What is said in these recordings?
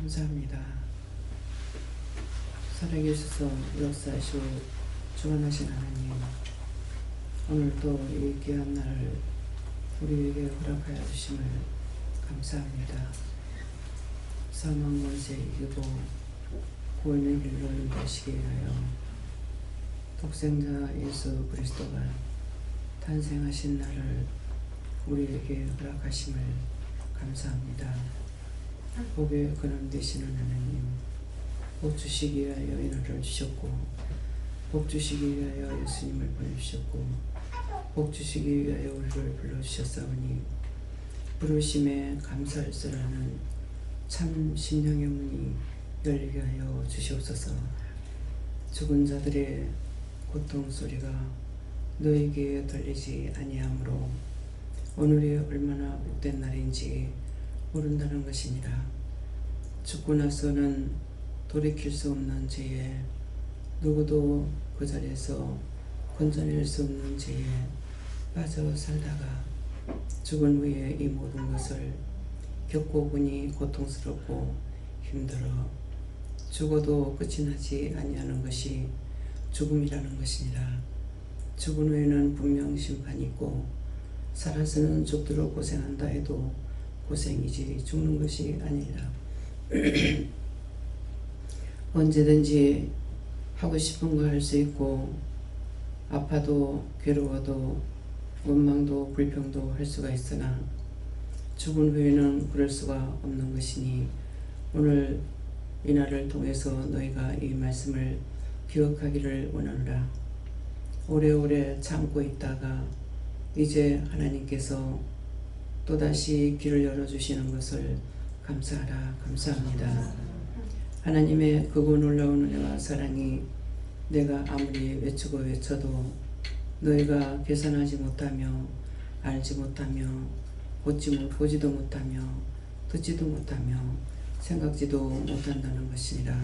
감사합니다. 살아계셔서 역사하시고 주관하신 하나님, 오늘도 이 귀한 날을 우리에게 허락하여 주심을 감사합니다. 사망 권세 이기고 구원의 길로 인도하시게 하여 독생자 예수 그리스도가 탄생하신 날을 우리에게 허락하심을 감사합니다. 복의 근원 되시는 하나님, 복 주시기 위하여 인하를 주셨고, 복 주시기 위하여 예수님을 보내주셨고, 복 주시기 위하여 우리를 불러주셨사오니 부르심에 감사할수라는 참 심령의 문이 열리게 하여 주시옵소서. 죽은 자들의 고통 소리가 너에게 들리지 아니하므로 오늘이 얼마나 복된 날인지 모른다는 것이니라. 죽고 나서는 돌이킬 수 없는 죄에, 누구도 그 자리에서 건져낼 수 없는 죄에 빠져 살다가 죽은 후에 이 모든 것을 겪고 보니 고통스럽고 힘들어 죽어도 끝이 나지 아니하는 것이 죽음이라는 것이니라. 죽은 후에는 분명 심판이 있고 살아서는 죽도록 고생한다 해도 고생이지 죽는 것이 아니라 언제든지 하고 싶은 거 할 수 있고 아파도 괴로워도 원망도 불평도 할 수가 있으나 죽은 후에는 그럴 수가 없는 것이니 오늘 이 날을 통해서 너희가 이 말씀을 기억하기를 원하노라. 오래오래 참고 있다가 이제 하나님께서 또다시 길을 열어주시는 것을 감사하라. 감사합니다. 하나님의 크고 놀라운 은혜와 사랑이 내가 아무리 외치고 외쳐도 너희가 계산하지 못하며 알지 못하며 보지도 못하며 듣지도 못하며 생각지도 못한다는 것이니라.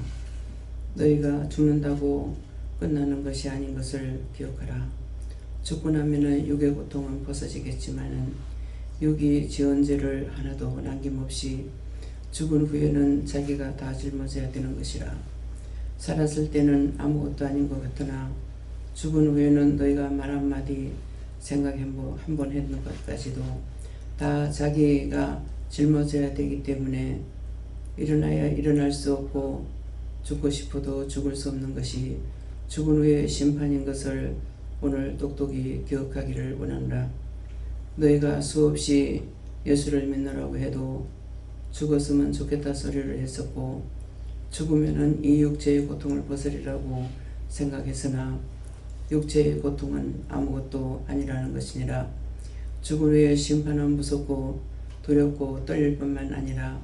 너희가 죽는다고 끝나는 것이 아닌 것을 기억하라. 죽고 나면은 육의 고통은 벗어지겠지만은 육이 지은 죄를 하나도 남김없이 죽은 후에는 자기가 다 짊어져야 되는 것이라. 살았을 때는 아무것도 아닌 것 같으나 죽은 후에는 너희가 말 한마디 생각 한 번 했는 것까지도 다 자기가 짊어져야 되기 때문에 일어나야 일어날 수 없고 죽고 싶어도 죽을 수 없는 것이 죽은 후에 심판인 것을 오늘 똑똑히 기억하기를 원하노라. 너희가 수없이 예수를 믿노라고 해도 죽었으면 좋겠다 소리를 했었고 죽으면은 이 육체의 고통을 벗으리라고 생각했으나 육체의 고통은 아무것도 아니라는 것이니라. 죽은 후에 심판은 무섭고 두렵고 떨릴 뿐만 아니라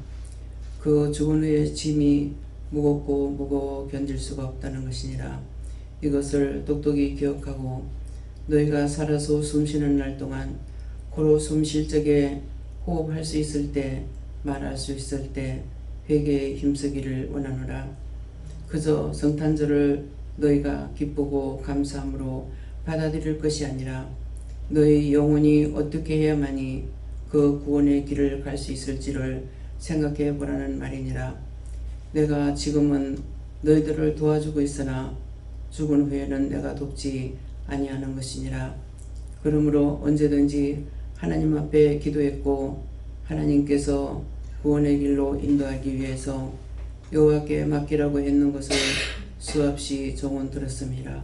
그 죽은 후에 짐이 무겁고 무거워 견딜 수가 없다는 것이니라. 이것을 똑똑히 기억하고 너희가 살아서 숨쉬는 날 동안 고로 숨 쉴 적에 호흡할 수 있을 때 말할 수 있을 때 회개에 힘쓰기를 원하노라. 그저 성탄절을 너희가 기쁘고 감사함으로 받아들일 것이 아니라 너희 영혼이 어떻게 해야만이 그 구원의 길을 갈 수 있을지를 생각해 보라는 말이니라. 내가 지금은 너희들을 도와주고 있으나 죽은 후에는 내가 돕지 아니하는 것이니라. 그러므로 언제든지 하나님 앞에 기도했고 하나님께서 구원의 길로 인도하기 위해서 여호와께 맡기라고 했는 것을 수없이 종은 들었음이라.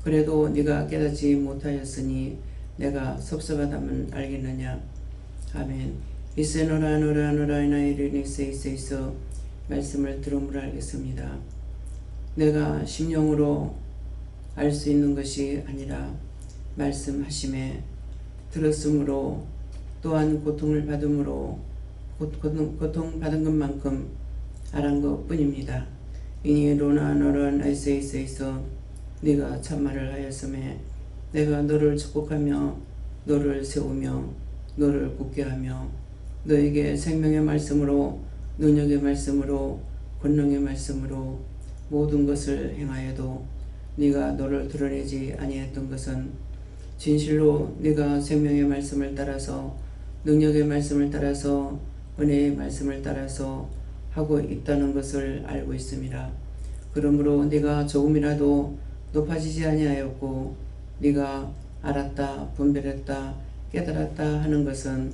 그래도 네가 깨닫지 못하였으니 내가 섭섭하다면 알겠느냐. 아멘. 이세노라 노라 노라 이나이르니 세이세이서 말씀을 들음으로 알겠습니다. 내가 심령으로 알 수 있는 것이 아니라 말씀하심에 들었으므로 또한 고통을 받음으로 고통받은 것만큼 알한 것 뿐입니다. 이니 로나 너런 아이세이세이서 네가 참말을 하였음에 내가 너를 축복하며 너를 세우며 너를 굳게 하며 너에게 생명의 말씀으로 능력의 말씀으로 권능의 말씀으로 모든 것을 행하여도 네가 너를 드러내지 아니했던 것은 진실로 네가 생명의 말씀을 따라서 능력의 말씀을 따라서 은혜의 말씀을 따라서 하고 있다는 것을 알고 있습니다. 그러므로 네가 조금이라도 높아지지 아니하였고 네가 알았다, 분별했다, 깨달았다 하는 것은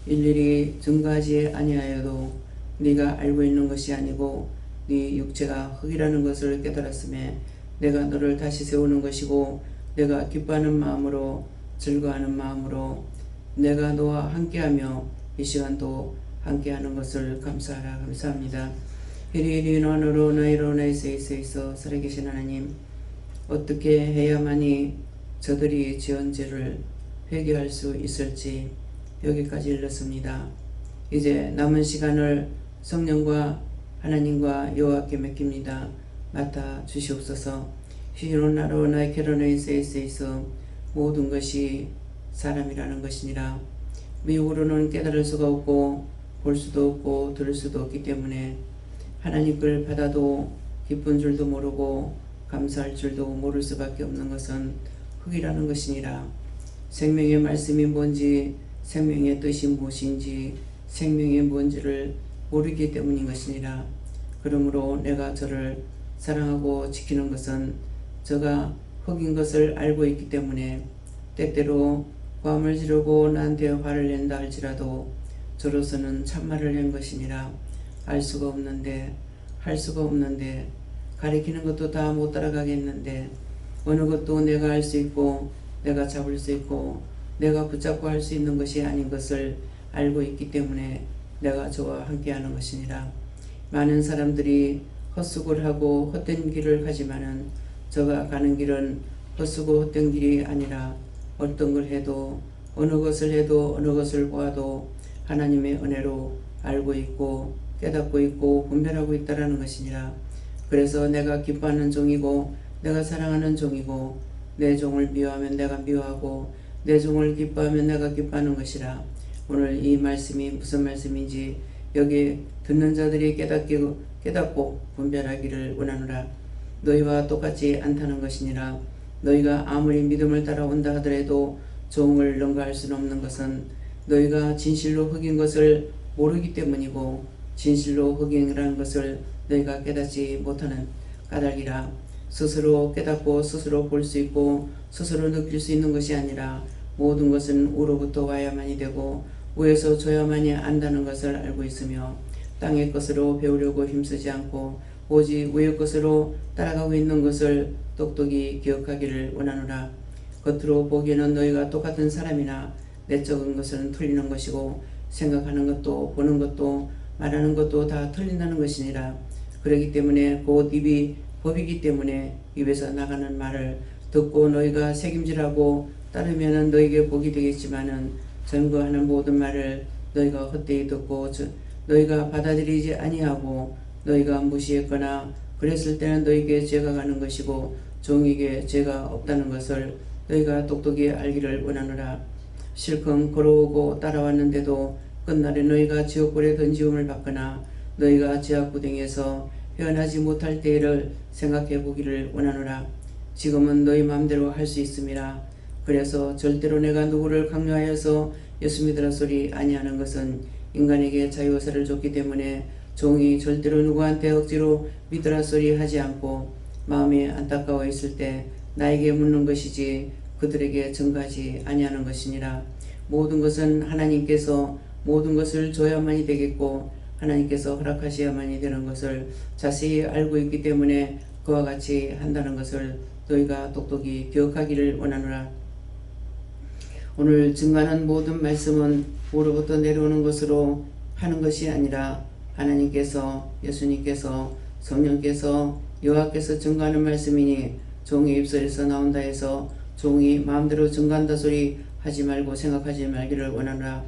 일일이 증거하지 아니하여도 네가 알고 있는 것이 아니고 네 육체가 흙이라는 것을 깨달았음에 내가 너를 다시 세우는 것이고 내가 기뻐하는 마음으로 즐거워하는 마음으로 내가 너와 함께하며 이 시간도 함께하는 것을 감사하라. 감사합니다. 이리 너로 너희로 너희서 있어 살아계신 하나님, 어떻게 해야만이 저들이 지은 죄를 회개할 수 있을지 여기까지 일렀습니다. 이제 남은 시간을 성령과 하나님과 여호와께 맡깁니다. 맡아 주시옵소서. 히로나로 나이케로 너희서 있어 모든 것이 사람이라는 것이니라. 미혹으로는 깨달을 수가 없고 볼 수도 없고 들을 수도 없기 때문에 하나님 걸 받아도 기쁜 줄도 모르고 감사할 줄도 모를 수밖에 없는 것은 흙이라는 것이니라. 생명의 말씀이 뭔지, 생명의 뜻이 무엇인지, 생명이 뭔지를 모르기 때문인 것이니라. 그러므로 내가 저를 사랑하고 지키는 것은 저가 흙인 것을 알고 있기 때문에 때때로 고함을 지르고 나한테 화를 낸다 할지라도 저로서는 참말을 한 것이니라. 알 수가 없는데, 할 수가 없는데, 가리키는 것도 다 못 따라가겠는데, 어느 것도 내가 알 수 있고 내가 잡을 수 있고 내가 붙잡고 할 수 있는 것이 아닌 것을 알고 있기 때문에 내가 저와 함께하는 것이니라. 많은 사람들이 헛수고를 하고 헛된 길을 가지만은 저가 가는 길은 헛수고 헛된 길이 아니라 어떤 걸 해도 어느 것을 해도 어느 것을 보아도 하나님의 은혜로 알고 있고 깨닫고 있고 분별하고 있다라는 것이니라. 그래서 내가 기뻐하는 종이고 내가 사랑하는 종이고 내 종을 미워하면 내가 미워하고 내 종을 기뻐하면 내가 기뻐하는 것이라. 오늘 이 말씀이 무슨 말씀인지 여기 듣는 자들이 깨닫고 분별하기를 원하노라. 너희와 똑같지 않다는 것이니라. 너희가 아무리 믿음을 따라온다 하더라도 종을 능가할 수는 없는 것은 너희가 진실로 흑인 것을 모르기 때문이고 진실로 흑인이라는 것을 너희가 깨닫지 못하는 까닭이라. 스스로 깨닫고 스스로 볼 수 있고 스스로 느낄 수 있는 것이 아니라 모든 것은 우로부터 와야만이 되고 우에서 줘야만이 안다는 것을 알고 있으며 땅의 것으로 배우려고 힘쓰지 않고 오직 우의 것으로 따라가고 있는 것을 똑똑히 기억하기를 원하노라. 겉으로 보기에는 너희가 똑같은 사람이나 내적인 것은 틀리는 것이고 생각하는 것도 보는 것도 말하는 것도 다 틀린다는 것이니라. 그렇기 때문에 곧 입이 법이기 때문에 입에서 나가는 말을 듣고 너희가 책임지라고 따르면 너희에게 복이 되겠지만은 전거하는 모든 말을 너희가 헛되이 듣고 너희가 받아들이지 아니하고 너희가 무시했거나 그랬을 때는 너희에게 죄가 가는 것이고 종에게 죄가 없다는 것을 너희가 똑똑히 알기를 원하노라. 실컷 걸어오고 따라왔는데도 끝날에 너희가 지옥불에 던지움을 받거나 너희가 지옥구덩이에서 헤어나지 못할 때를 생각해 보기를 원하노라. 지금은 너희 마음대로 할 수 있음이라. 그래서 절대로 내가 누구를 강요하여서 예수 믿으라 소리 아니하는 것은 인간에게 자유의사를 줬기 때문에 종이 절대로 누구한테 억지로 믿으라 소리 하지 않고 마음이 안타까워 있을 때 나에게 묻는 것이지 그들에게 전가하지 아니하는 것이니라. 모든 것은 하나님께서 모든 것을 줘야만이 되겠고 하나님께서 허락하셔야만이 되는 것을 자세히 알고 있기 때문에 그와 같이 한다는 것을 너희가 똑똑히 기억하기를 원하노라. 오늘 증거하는 모든 말씀은 우로부터 내려오는 것으로 하는 것이 아니라 하나님께서 예수님께서 성령께서 여호와께서 증거하는 말씀이니 종의 입술에서 나온다 해서 종이 마음대로 증거한다 소리 하지 말고 생각하지 말기를 원하노라.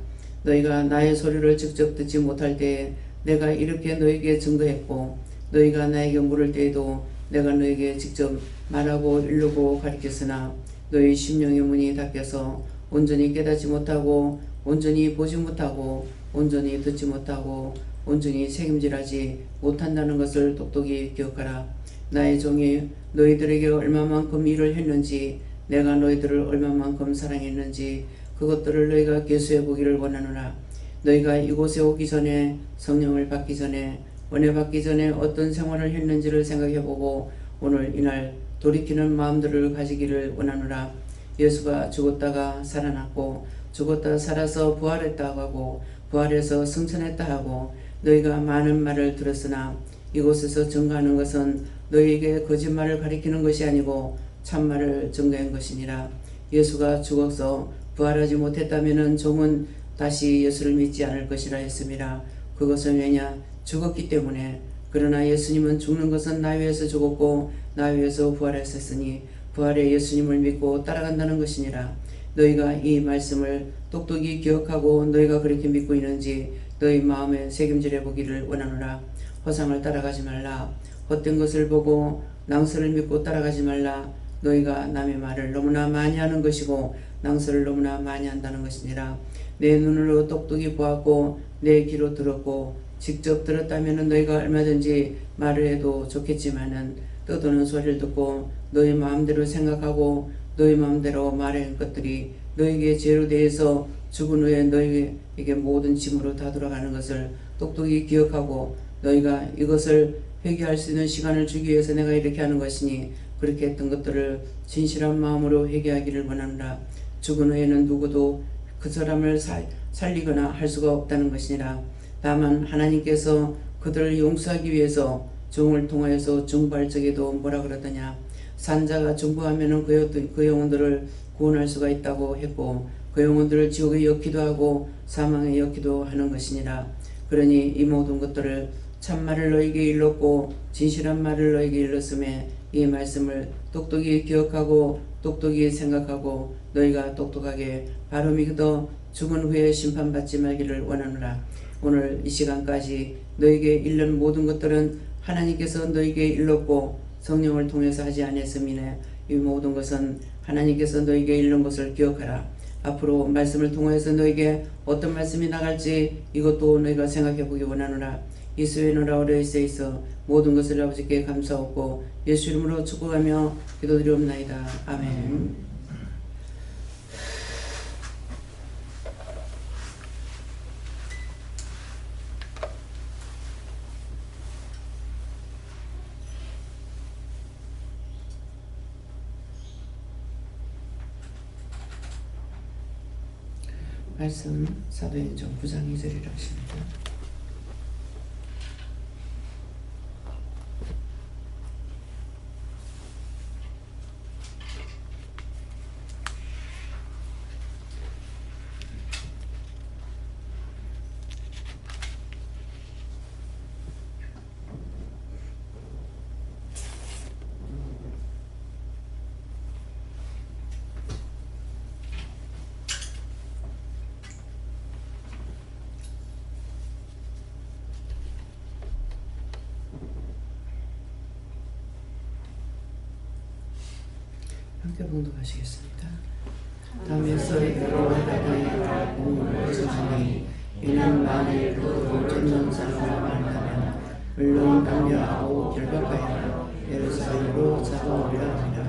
너희가 나의 소리를 직접 듣지 못할 때에 내가 이렇게 너희에게 증거했고 너희가 나에게 물을 때에도 내가 너희에게 직접 말하고 이르고 가르쳤으나 너희 심령의 문이 닫혀서 온전히 깨닫지 못하고 온전히 보지 못하고 온전히 듣지 못하고 온전히 책임질하지 못한다는 것을 똑똑히 기억하라. 나의 종이 너희들에게 얼마만큼 일을 했는지 내가 너희들을 얼마만큼 사랑했는지 그것들을 너희가 계수해 보기를 원하노라. 너희가 이곳에 오기 전에 성령을 받기 전에 은혜 받기 전에 어떤 생활을 했는지를 생각해보고 오늘 이날 돌이키는 마음들을 가지기를 원하노라. 예수가 죽었다가 살아났고 죽었다 살아서 부활했다 하고 부활해서 승천했다 하고 너희가 많은 말을 들었으나 이곳에서 증거하는 것은 너희에게 거짓말을 가리키는 것이 아니고 참말을 증거한 것이니라. 예수가 죽어서 부활하지 못했다면 종은 다시 예수를 믿지 않을 것이라 했습니다. 그것은 왜냐? 죽었기 때문에. 그러나 예수님은 죽는 것은 나 위해서 죽었고 나 위해서 부활하셨으니 부활의 예수님을 믿고 따라간다는 것이니라. 너희가 이 말씀을 똑똑히 기억하고 너희가 그렇게 믿고 있는지 너희 마음에 새김질해 보기를 원하노라. 허상을 따라가지 말라. 헛된 것을 보고 낭설을 믿고 따라가지 말라. 너희가 남의 말을 너무나 많이 하는 것이고 낭설을 너무나 많이 한다는 것이니라. 내 눈으로 똑똑히 보았고 내 귀로 들었고 직접 들었다면 너희가 얼마든지 말을 해도 좋겠지만은 떠도는 소리를 듣고 너희 마음대로 생각하고 너희 마음대로 말한 것들이 너희에게 죄로 대해서 죽은 후에 너희에게 모든 짐으로 다 돌아가는 것을 똑똑히 기억하고 너희가 이것을 회개할 수 있는 시간을 주기 위해서 내가 이렇게 하는 것이니 그렇게 했던 것들을 진실한 마음으로 회개하기를 원하노라. 죽은 후에는 누구도 그 사람을 살리거나 할 수가 없다는 것이니라. 다만 하나님께서 그들을 용서하기 위해서 종을 통하여서 중보할 적에도 뭐라 그러더냐. 산자가 중보하면 그 영혼들을 구원할 수가 있다고 했고 그 영혼들을 지옥에 엮기도 하고 사망에 엮기도 하는 것이니라. 그러니 이 모든 것들을 참말을 너에게 일렀고 진실한 말을 너에게 일렀음에 이 말씀을 똑똑히 기억하고 똑똑히 생각하고 너희가 똑똑하게 바로 믿어 죽은 후에 심판받지 말기를 원하노라. 오늘 이 시간까지 너에게 일른 모든 것들은 하나님께서 너에게 일렀고 성령을 통해서 하지 않았음이네. 이 모든 것은 하나님께서 너에게 일른 것을 기억하라. 앞으로 말씀을 통해서 너에게 어떤 말씀이 나갈지 이것도 너희가 생각해 보기 원하노라. 이스웨노라 오레이스에 있어 모든 것을 아버지께 감사하고 예수 이름으로 축복하며 기도드리옵나이다. 아멘. 말씀 사도행전 9장 2절이라 하십니다. 함께 봉독하시겠습니다. 다음에 서리대로 하다가 공문을 써주니 이는 만일 그 쫓는 사람을 만나면 물론 담대하고 결박하여 예루살렘으로 잡아오리라 하니라.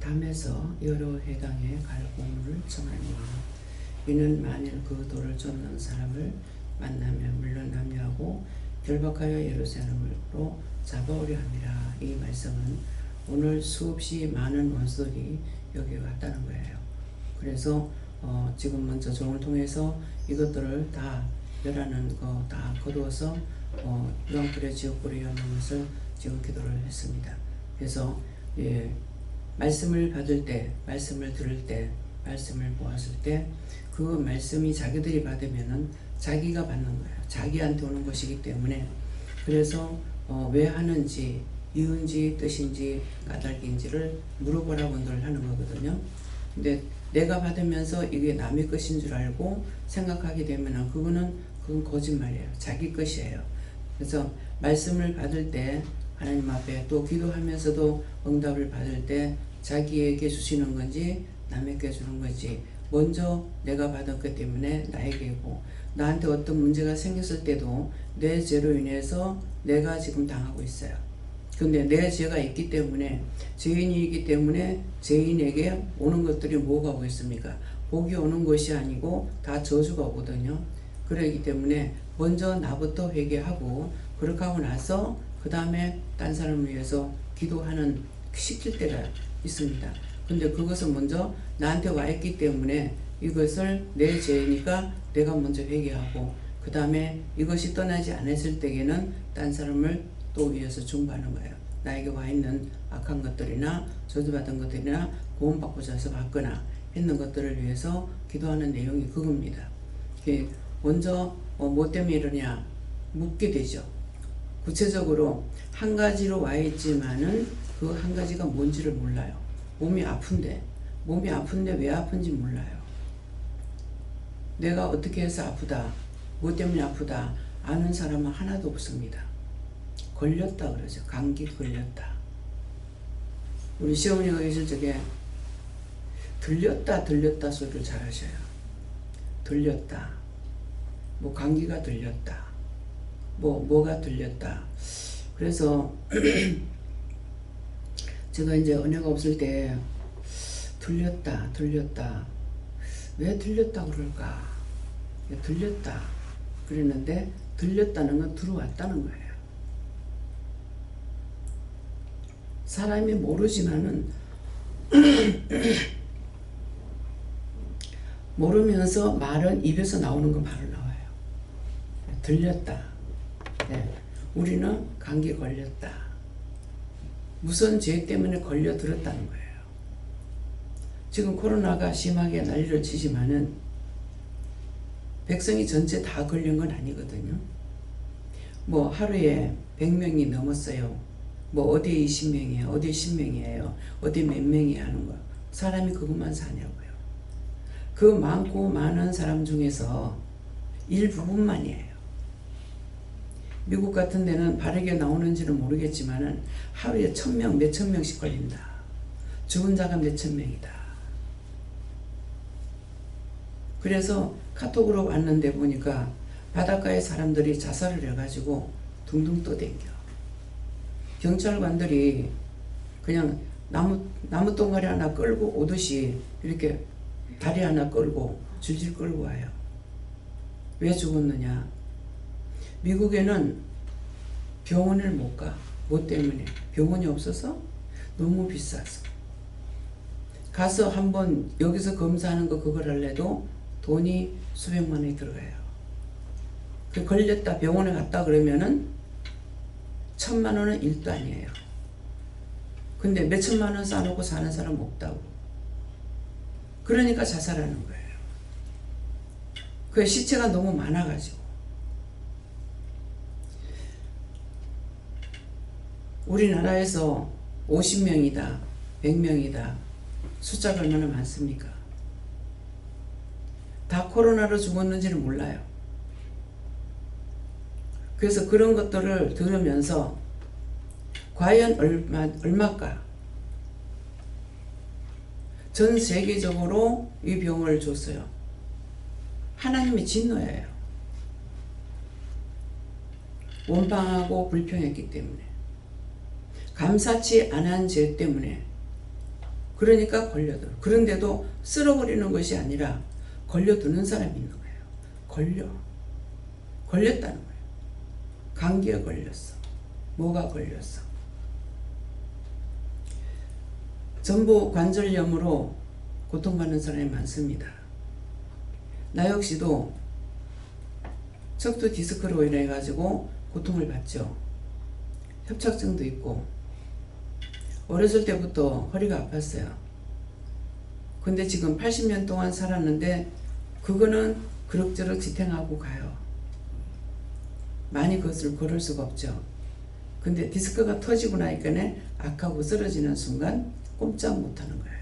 밤에서 여러 해당에 갈 공문을 청하니 이는 만일 그 돌을 쫓는 사람을 만나면 물론 남유하고 결박하여 예루살렘으로 잡아오려 함이라. 이 말씀은 오늘 수없이 많은 원수들이 여기 왔다는 거예요. 그래서 지금 먼저 종을 통해서 이것들을 다 멸하는 거 다 거두어서 유황불에 지옥불에 여는 것을 지금 기도를 했습니다. 그래서 말씀을 받을 때, 말씀을 들을 때, 말씀을 보았을 때 그 말씀이 자기들이 받으면은 자기가 받는 거예요. 자기한테 오는 것이기 때문에 그래서 왜 하는지 이유인지 뜻인지 까닭인지를 물어보라고 늘 하는 거거든요. 근데 내가 받으면서 이게 남의 것인 줄 알고 생각하게 되면은 그건 거짓말이에요. 자기 것이에요. 그래서 말씀을 받을 때 하나님 앞에 또 기도하면서도 응답을 받을 때 자기에게 주시는 건지 남에게 주는 건지 먼저 내가 받았기 때문에 나에게고 나한테 어떤 문제가 생겼을 때도 내 죄로 인해서 내가 지금 당하고 있어요. 근데 내 죄가 있기 때문에 죄인이기 때문에 죄인에게 오는 것들이 뭐가 오겠습니까? 복이 오는 것이 아니고 다 저주가 오거든요. 그러기 때문에 먼저 나부터 회개하고 그렇게 하고 나서 그 다음에 딴 사람을 위해서 기도하는 시킬 때가 있습니다. 근데 그것은 먼저 나한테 와 있기 때문에 이것을 내 죄니까 내가 먼저 회개하고 그 다음에 이것이 떠나지 않았을 때에는 딴 사람을 또 위해서 중보하는 거예요. 나에게 와 있는 악한 것들이나 저주받은 것들이나 구원받고자 해서 받거나 했는 것들을 위해서 기도하는 내용이 그겁니다. 먼저 뭐 때문에 이러냐 묻게 되죠. 구체적으로 한 가지로 와 있지만은 그 한 가지가 뭔지를 몰라요. 몸이 아픈데 왜 아픈지 몰라요. 내가 어떻게 해서 아프다, 뭐 때문에 아프다 아는 사람은 하나도 없습니다. 걸렸다 그러죠. 감기 걸렸다. 우리 시어머니가 계실 적에 들렸다 소리를 잘 하셔요. 들렸다. 뭐 감기가 들렸다. 뭐가 들렸다. 그래서 제가 이제 은혜가 없을 때 들렸다. 왜 들렸다 그럴까? 들렸다. 그랬는데 들렸다는 건 들어왔다는 거예요. 사람이 모르지만은 모르면서 말은 입에서 나오는 건 바로 나와요. 들렸다. 네. 우리는 감기 걸렸다. 무슨 죄 때문에 걸려 들었다는 거예요. 지금 코로나가 심하게 난리를 치지만은 백성이 전체 다 걸린 건 아니거든요. 뭐 하루에 100명이 넘었어요. 뭐 어디에 20명이에요. 어디에 10명이에요. 어디에 몇 명이 하는 거. 사람이 그것만 사냐고요. 그 많고 많은 사람 중에서 일부분만이에요. 미국 같은 데는 바르게 나오는지는 모르겠지만은 하루에 1000명, 몇천 명씩 걸린다. 죽은 자가 몇천 명이다. 그래서 카톡으로 왔는데 보니까 바닷가에 사람들이 자살을 해가지고 둥둥 떠댕겨. 경찰관들이 그냥 나무 동아리 하나 끌고 오듯이 이렇게 다리 하나 끌고 줄줄 끌고 와요. 왜 죽었느냐? 미국에는 병원을 못 가. 뭐 때문에? 병원이 없어서? 너무 비싸서. 가서 한번 여기서 검사하는 거 그걸 할래도 돈이 수백만 원이 들어가요. 그 걸렸다 병원에 갔다 그러면은 1000만 원은 일도 아니에요. 근데 몇천만 원 싸놓고 사는 사람 없다고. 그러니까 자살하는 거예요. 그 시체가 너무 많아가지고. 우리나라에서 50명이다, 100명이다. 숫자가 얼마나 많습니까? 다 코로나로 죽었는지는 몰라요. 그래서 그런 것들을 들으면서 과연 얼마일까? 전 세계적으로 이 병을 줬어요. 하나님의 진노예요. 원방하고 불평했기 때문에. 감사치 않은 죄 때문에 그러니까 걸려들어. 그런데도 쓸어버리는 것이 아니라 걸려드는 사람이 있는 거예요. 걸렸다는 거예요. 감기에 걸렸어. 뭐가 걸렸어. 전부 관절염으로 고통받는 사람이 많습니다. 나 역시도 척추 디스크로 인해 가지고 고통을 받죠. 협착증도 있고 어렸을 때부터 허리가 아팠어요. 근데 지금 80년 동안 살았는데 그거는 그럭저럭 지탱하고 가요. 많이 그것을 걸을 수가 없죠. 근데 디스크가 터지고 나니까 악하고 쓰러지는 순간 꼼짝 못하는 거예요.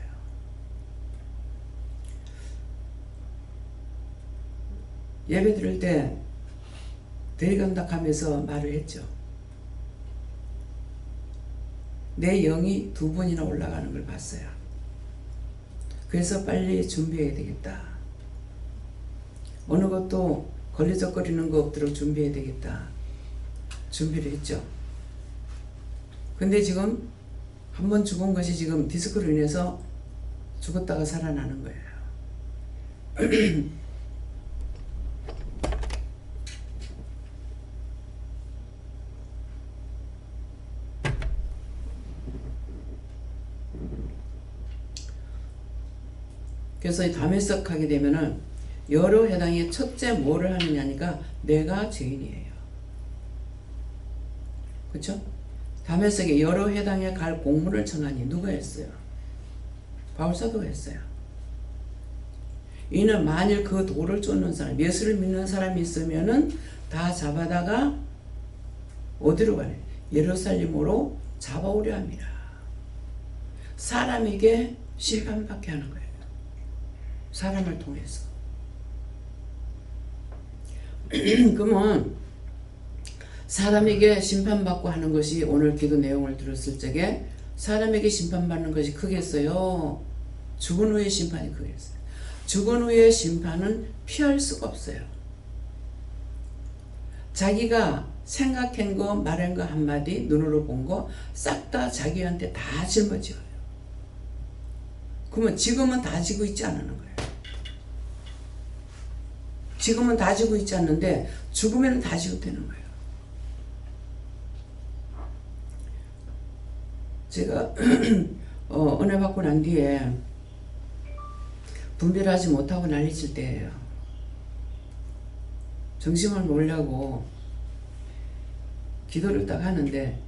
예배 드릴 때 대리감독하면서 말을 했죠. 내 영이 2번이나 올라가는 걸 봤어요. 그래서 빨리 준비해야 되겠다. 어느 것도 걸리적거리는 거 없도록 준비해야 되겠다. 준비를 했죠. 근데 지금 한번 죽은 것이 지금 디스크로 인해서 죽었다가 살아나는 거예요. 그래서 담에석 하게 되면은 여러 해당에 첫째 뭐를 하느냐니까 내가 죄인이에요. 그렇죠? 담에석에 여러 해당에 갈 공문을 청하니 누가 했어요? 바울사도가 했어요. 이는 만일 그 도를 쫓는 사람, 예수를 믿는 사람이 있으면은 다 잡아다가 어디로 가냐? 예루살렘으로 잡아오려 합니다. 사람에게 심판받게 하는 거예요. 사람을 통해서. 그러면 사람에게 심판받고 하는 것이 오늘 기도 내용을 들었을 적에 사람에게 심판받는 것이 크겠어요? 죽은 후의 심판이 크겠어요? 죽은 후의 심판은 피할 수가 없어요. 자기가 생각한 거 말한 거 한마디 눈으로 본 거 싹 다 자기한테 다 짊어져요. 그러면 지금은 다 지고 있지 않는 거예요. 지금은 다 지고 있지 않는데 죽으면 다 지고 되는 거예요. 제가 은혜 받고 난 뒤에 분별하지 못하고 난리칠 때예요. 정신을 놓으려고 기도를 딱 하는데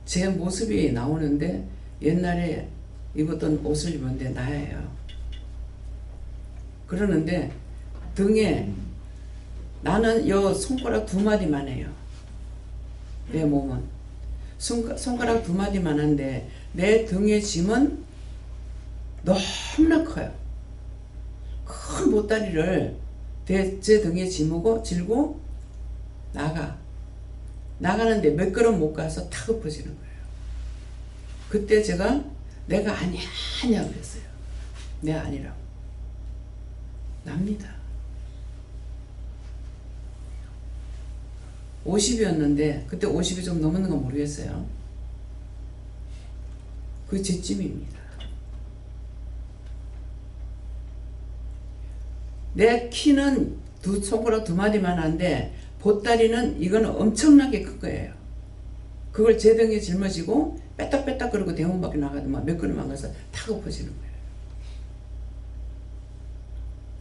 제 모습이 나오는데 옛날에 입었던 옷을 입었는데 나예요. 그러는데 등에 나는 요 손가락 2마디만 해요. 내 몸은 손가락 2마디만 한데 내 등의 짐은 너무나 커요. 큰 보따리를 제 등에 질고 나가는데 몇 걸음 못 가서 탁 엎어지는 거예요. 그때 제가 내가 아니야 그랬어요. 내가 아니라고. 납니다. 50이었는데 그때 50이 좀 넘었는 건 모르겠어요. 그게 제 찜입니다. 내 키는 손가락 2마디만 한데 보따리는 이거는 엄청나게 큰 거예요. 그걸 제 등에 짊어지고 빼딱빼딱 그러고 대문 밖에 나가더만 몇 걸음 안 가서 탁 엎어지는 거예요.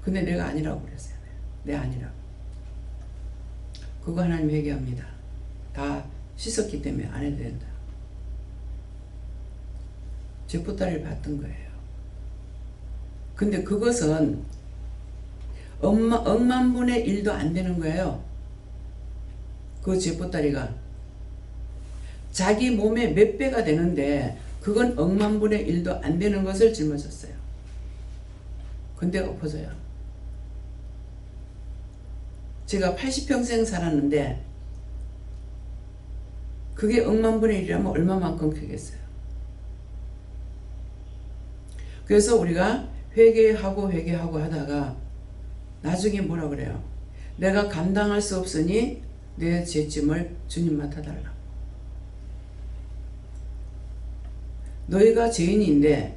근데 내가 아니라고 그랬어요. 내 아니라고. 그거 하나님 회개합니다. 다 씻었기 때문에 안 해도 된다. 제 보따리를 받던 거예요. 근데 그것은 억만분의 1도 안 되는 거예요. 그 제 보따리가 자기 몸의 몇 배가 되는데 그건 억만분의 1도 안 되는 것을 짊어졌어요. 근데 엎어져요. 제가 80평생 살았는데 그게 억만분의 1이라면 얼마만큼 크겠어요. 그래서 우리가 회개하고 하다가 나중에 뭐라 그래요? 내가 감당할 수 없으니 내 죄짐을 주님 맡아달라. 너희가 죄인인데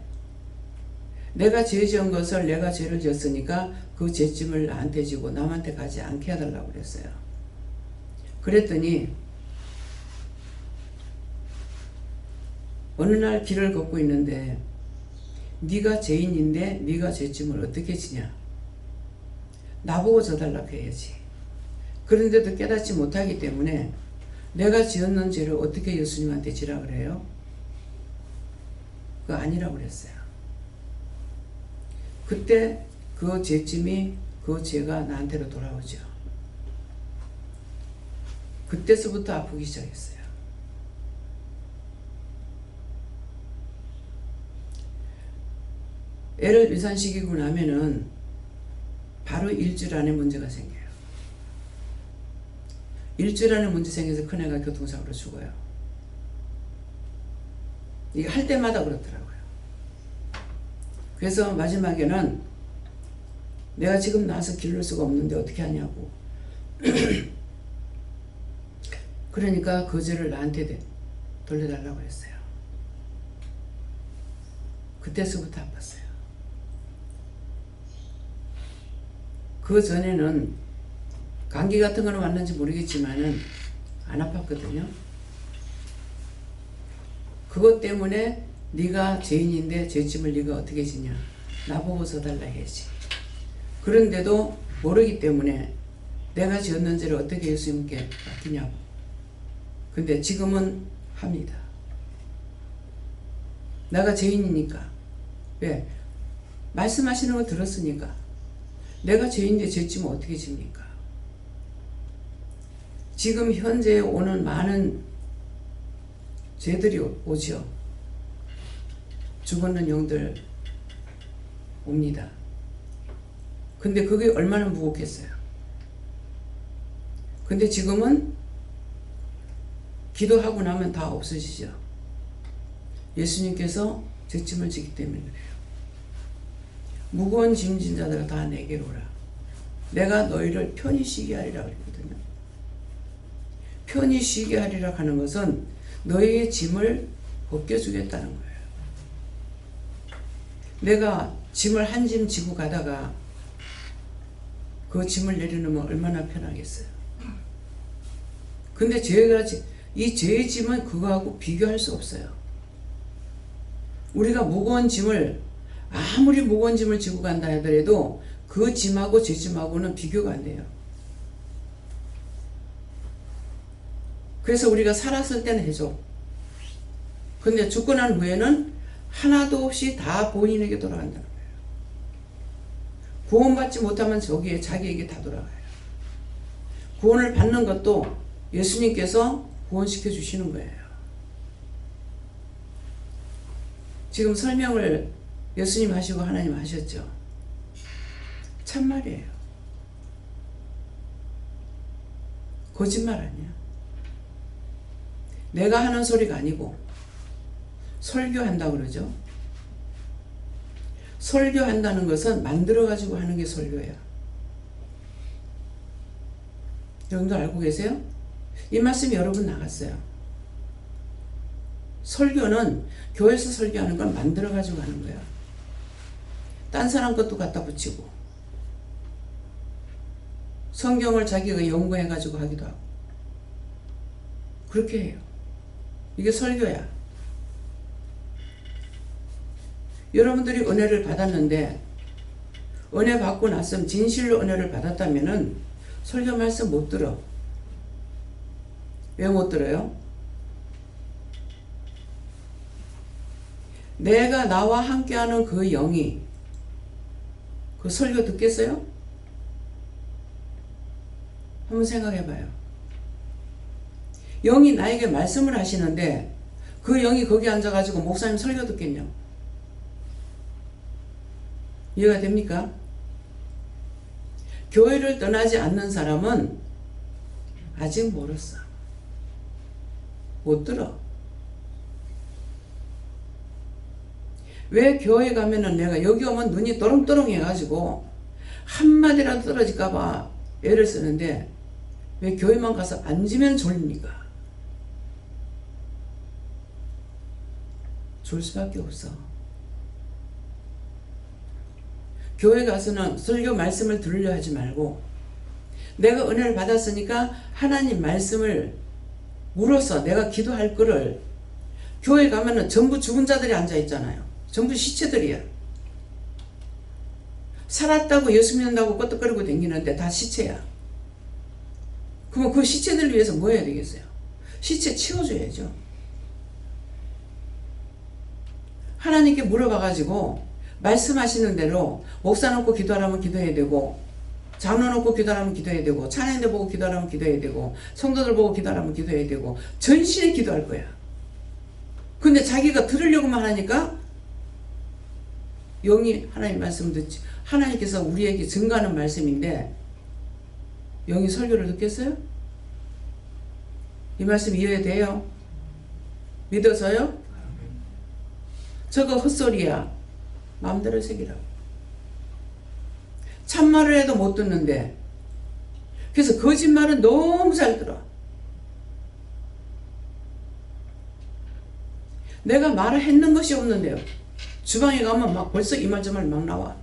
내가 죄 지은 것을 내가 죄를 지었으니까 그 죄짐을 나한테 지고 남한테 가지 않게 해달라고 그랬어요. 그랬더니 어느 날 길을 걷고 있는데 네가 죄인인데 네가 죄짐을 어떻게 지냐? 나보고 져달라고 해야지. 그런데도 깨닫지 못하기 때문에 내가 지었는 죄를 어떻게 예수님한테 지라 그래요? 그거 아니라고 그랬어요. 그때 그 죄짐이 그 죄가 나한테로 돌아오죠. 그때서부터 아프기 시작했어요. 애를 유산시키고 나면은 바로 일주일 안에 문제가 생겨요. 일주일 안에 문제 생겨서 큰애가 교통사고로 죽어요. 이게 할 때마다 그렇더라고요. 그래서 마지막에는 내가 지금 나와서 기를 수가 없는데 어떻게 하냐고. 그러니까 그 죄를 나한테 돌려달라고 했어요. 그때서부터 아팠어요. 그 전에는 감기 같은 거는 왔는지 모르겠지만은 안 아팠거든요. 그것 때문에 네가 죄인인데 죄짐을 네가 어떻게 지냐? 나보고 져달라 해야지. 그런데도 모르기 때문에 내가 지었는 죄를 어떻게 예수님께 맡기냐고. 근데 지금은 합니다. 내가 죄인이니까. 왜? 말씀하시는 거 들었으니까. 내가 죄인인데 죄짐을 어떻게 집니까? 지금 현재 오는 많은 죄들이 오죠. 죽었는 영들 옵니다. 근데 그게 얼마나 무겁겠어요. 근데 지금은 기도하고 나면 다 없어지죠. 예수님께서 죄짐을 지기 때문에 그래요. 무거운 짐진 자들아 다 내게로 오라. 내가 너희를 편히 쉬게 하리라 그랬거든요. 편히 쉬게 하리라 하는 것은 너희의 짐을 벗겨주겠다는 거예요. 내가 짐을 한 짐 지고 가다가 그 짐을 내려놓으면 얼마나 편하겠어요. 근데 이 죄의 짐은 그거하고 비교할 수 없어요. 우리가 무거운 짐을 아무리 무거운 짐을 지고 간다 하더라도 그 짐하고 죄 짐하고는 비교가 안 돼요. 그래서 우리가 살았을 때는 해줘. 근데 죽고 난 후에는 하나도 없이 다 본인에게 돌아간다는 거예요. 구원받지 못하면 저기에 자기에게 다 돌아가요. 구원을 받는 것도 예수님께서 구원시켜 주시는 거예요. 지금 설명을 예수님 하시고 하나님 하셨죠. 참말이에요. 거짓말 아니야. 내가 하는 소리가 아니고 설교한다고 그러죠. 설교한다는 것은 만들어가지고 하는 게 설교야. 여러분들 알고 계세요? 이 말씀이 여러 분 나갔어요. 설교는 교회에서 설교하는 건 만들어가지고 하는 거야. 딴 사람 것도 갖다 붙이고 성경을 자기가 연구해가지고 하기도 하고 그렇게 해요. 이게 설교야. 여러분들이 은혜를 받았는데 은혜 받고 났으면 진실로 은혜를 받았다면은 설교 말씀 못 들어. 왜 못 들어요? 내가 나와 함께하는 그 영이 그 설교 듣겠어요? 한번 생각해봐요. 영이 나에게 말씀을 하시는데 그 영이 거기 앉아가지고 목사님 설교 듣겠냐? 이해가 됩니까? 교회를 떠나지 않는 사람은 아직 멀었어. 못 들어. 왜 교회 가면은 내가 여기 오면 눈이 또렁또렁 해가지고 한마디라도 떨어질까봐 애를 쓰는데 왜 교회만 가서 앉으면 졸립니까? 줄 수밖에 없어. 교회 가서는 설교 말씀을 들으려 하지 말고 내가 은혜를 받았으니까 하나님 말씀을 물어서 내가 기도할 거를 교회 가면은 전부 죽은 자들이 앉아 있잖아요. 전부 시체들이야. 살았다고 예수 믿는다고 끄떡거리고 다니는데 다 시체야. 그러면 그 시체들 위해서 뭐 해야 되겠어요? 시체 치워줘야죠. 하나님께 물어봐가지고 말씀하시는 대로 목사 놓고 기도하라면 기도해야 되고 장로 놓고 기도하라면 기도해야 되고 찬양대 보고 기도하라면 기도해야 되고 성도들 보고 기도하라면 기도해야 되고 전신에 기도할 거야. 근데 자기가 들으려고만 하니까 영이 하나님 말씀 듣지. 하나님께서 우리에게 증가하는 말씀인데 영이 설교를 듣겠어요? 이 말씀 이해가 돼요? 믿어서요? 저거 헛소리야. 마음대로 새기라고. 참말을 해도 못 듣는데 그래서 거짓말은 너무 잘 들어. 내가 말을 했는 것이 없는데요. 주방에 가면 막 벌써 이 말 저 말 막 나와.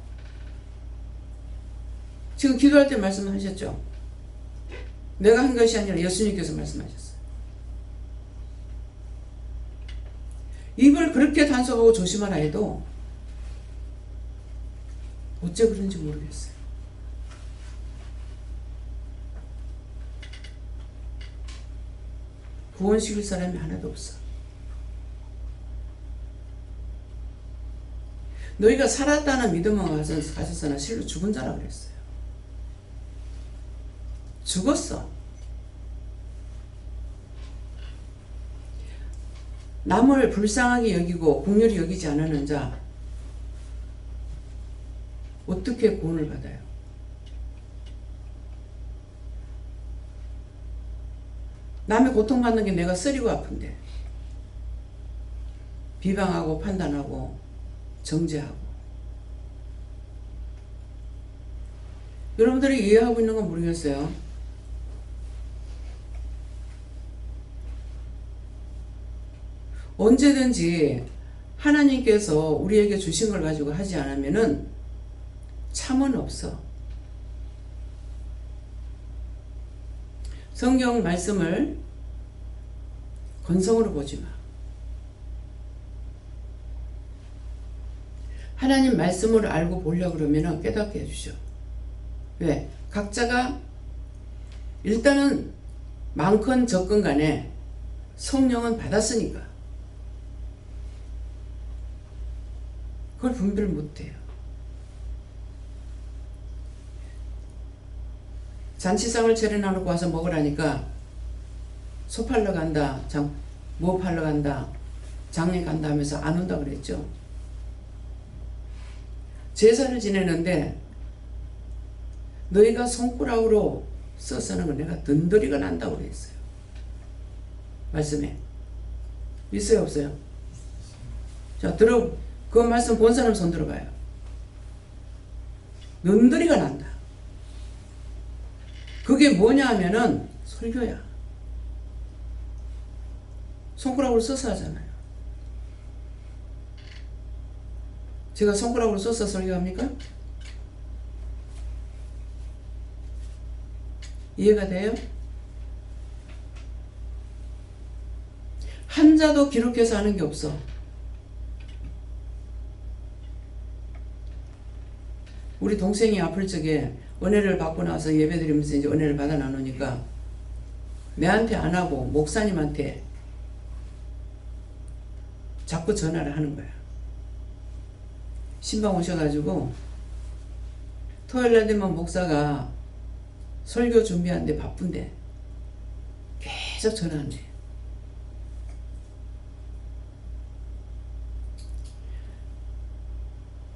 지금 기도할 때 말씀하셨죠? 내가 한 것이 아니라 예수님께서 말씀하셨어요. 입을 그렇게 단속하고 조심하라 해도 어째 그런지 모르겠어요. 구원시킬 사람이 하나도 없어. 너희가 살았다는 믿음만 가졌으나 실로 죽은 자라 그랬어요. 죽었어. 남을 불쌍하게 여기고 긍휼히 여기지 않는 자 어떻게 구원을 받아요? 남의 고통받는 게 내가 쓰리고 아픈데 비방하고 판단하고 정죄하고. 여러분들이 이해하고 있는 건 모르겠어요. 언제든지 하나님께서 우리에게 주신 걸 가지고 하지 않으면은 참은 없어. 성경 말씀을 건성으로 보지 마. 하나님 말씀을 알고 보려고 그러면 깨닫게 해주셔. 왜? 각자가 일단은 많건 적건 간에 성령은 받았으니까 그걸 분별을 못해요. 잔치상을 차려놓고 와서 먹으라니까 소 팔러 간다, 뭐 팔러 간다, 장례 간다 하면서 안 온다 그랬죠. 제사를 지내는데 너희가 손가락으로 써서는 건 내가 든더리가 난다고 그랬어요. 말씀에. 있어요 없어요? 자, 그 말씀 본 사람 손 들어봐요. 든더리가 난다. 그게 뭐냐 하면은 설교야. 손가락으로 써서 하잖아요. 제가 손가락으로 써서 설교합니까? 이해가 돼요? 한자도 기록해서 하는 게 없어. 우리 동생이 아플 적에 은혜를 받고 나서 예배드리면서 이제 은혜를 받아 나누니까 내한테 안 하고 목사님한테 자꾸 전화를 하는 거야. 신방 오셔가지고 토요일날 되면 목사가 설교 준비하는데 바쁜데 계속 전화한대.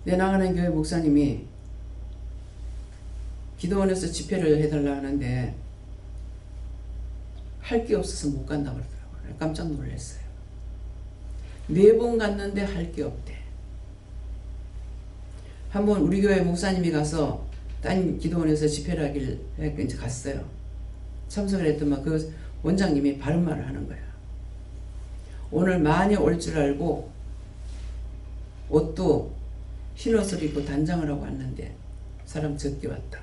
내 나가는 교회 목사님이 기도원에서 집회를 해달라 하는데 할 게 없어서 못 간다고 그러더라고요. 깜짝 놀랐어요. 4번 갔는데 할 게 없대. 한번 우리 교회 목사님이 가서 딴 기도원에서 집회를 하길 이제 갔어요. 참석을 했더만 그 원장님이 바른 말을 하는 거야. 오늘 많이 올 줄 알고 옷도 흰 옷을 입고 단장을 하고 왔는데 사람 적게 왔다.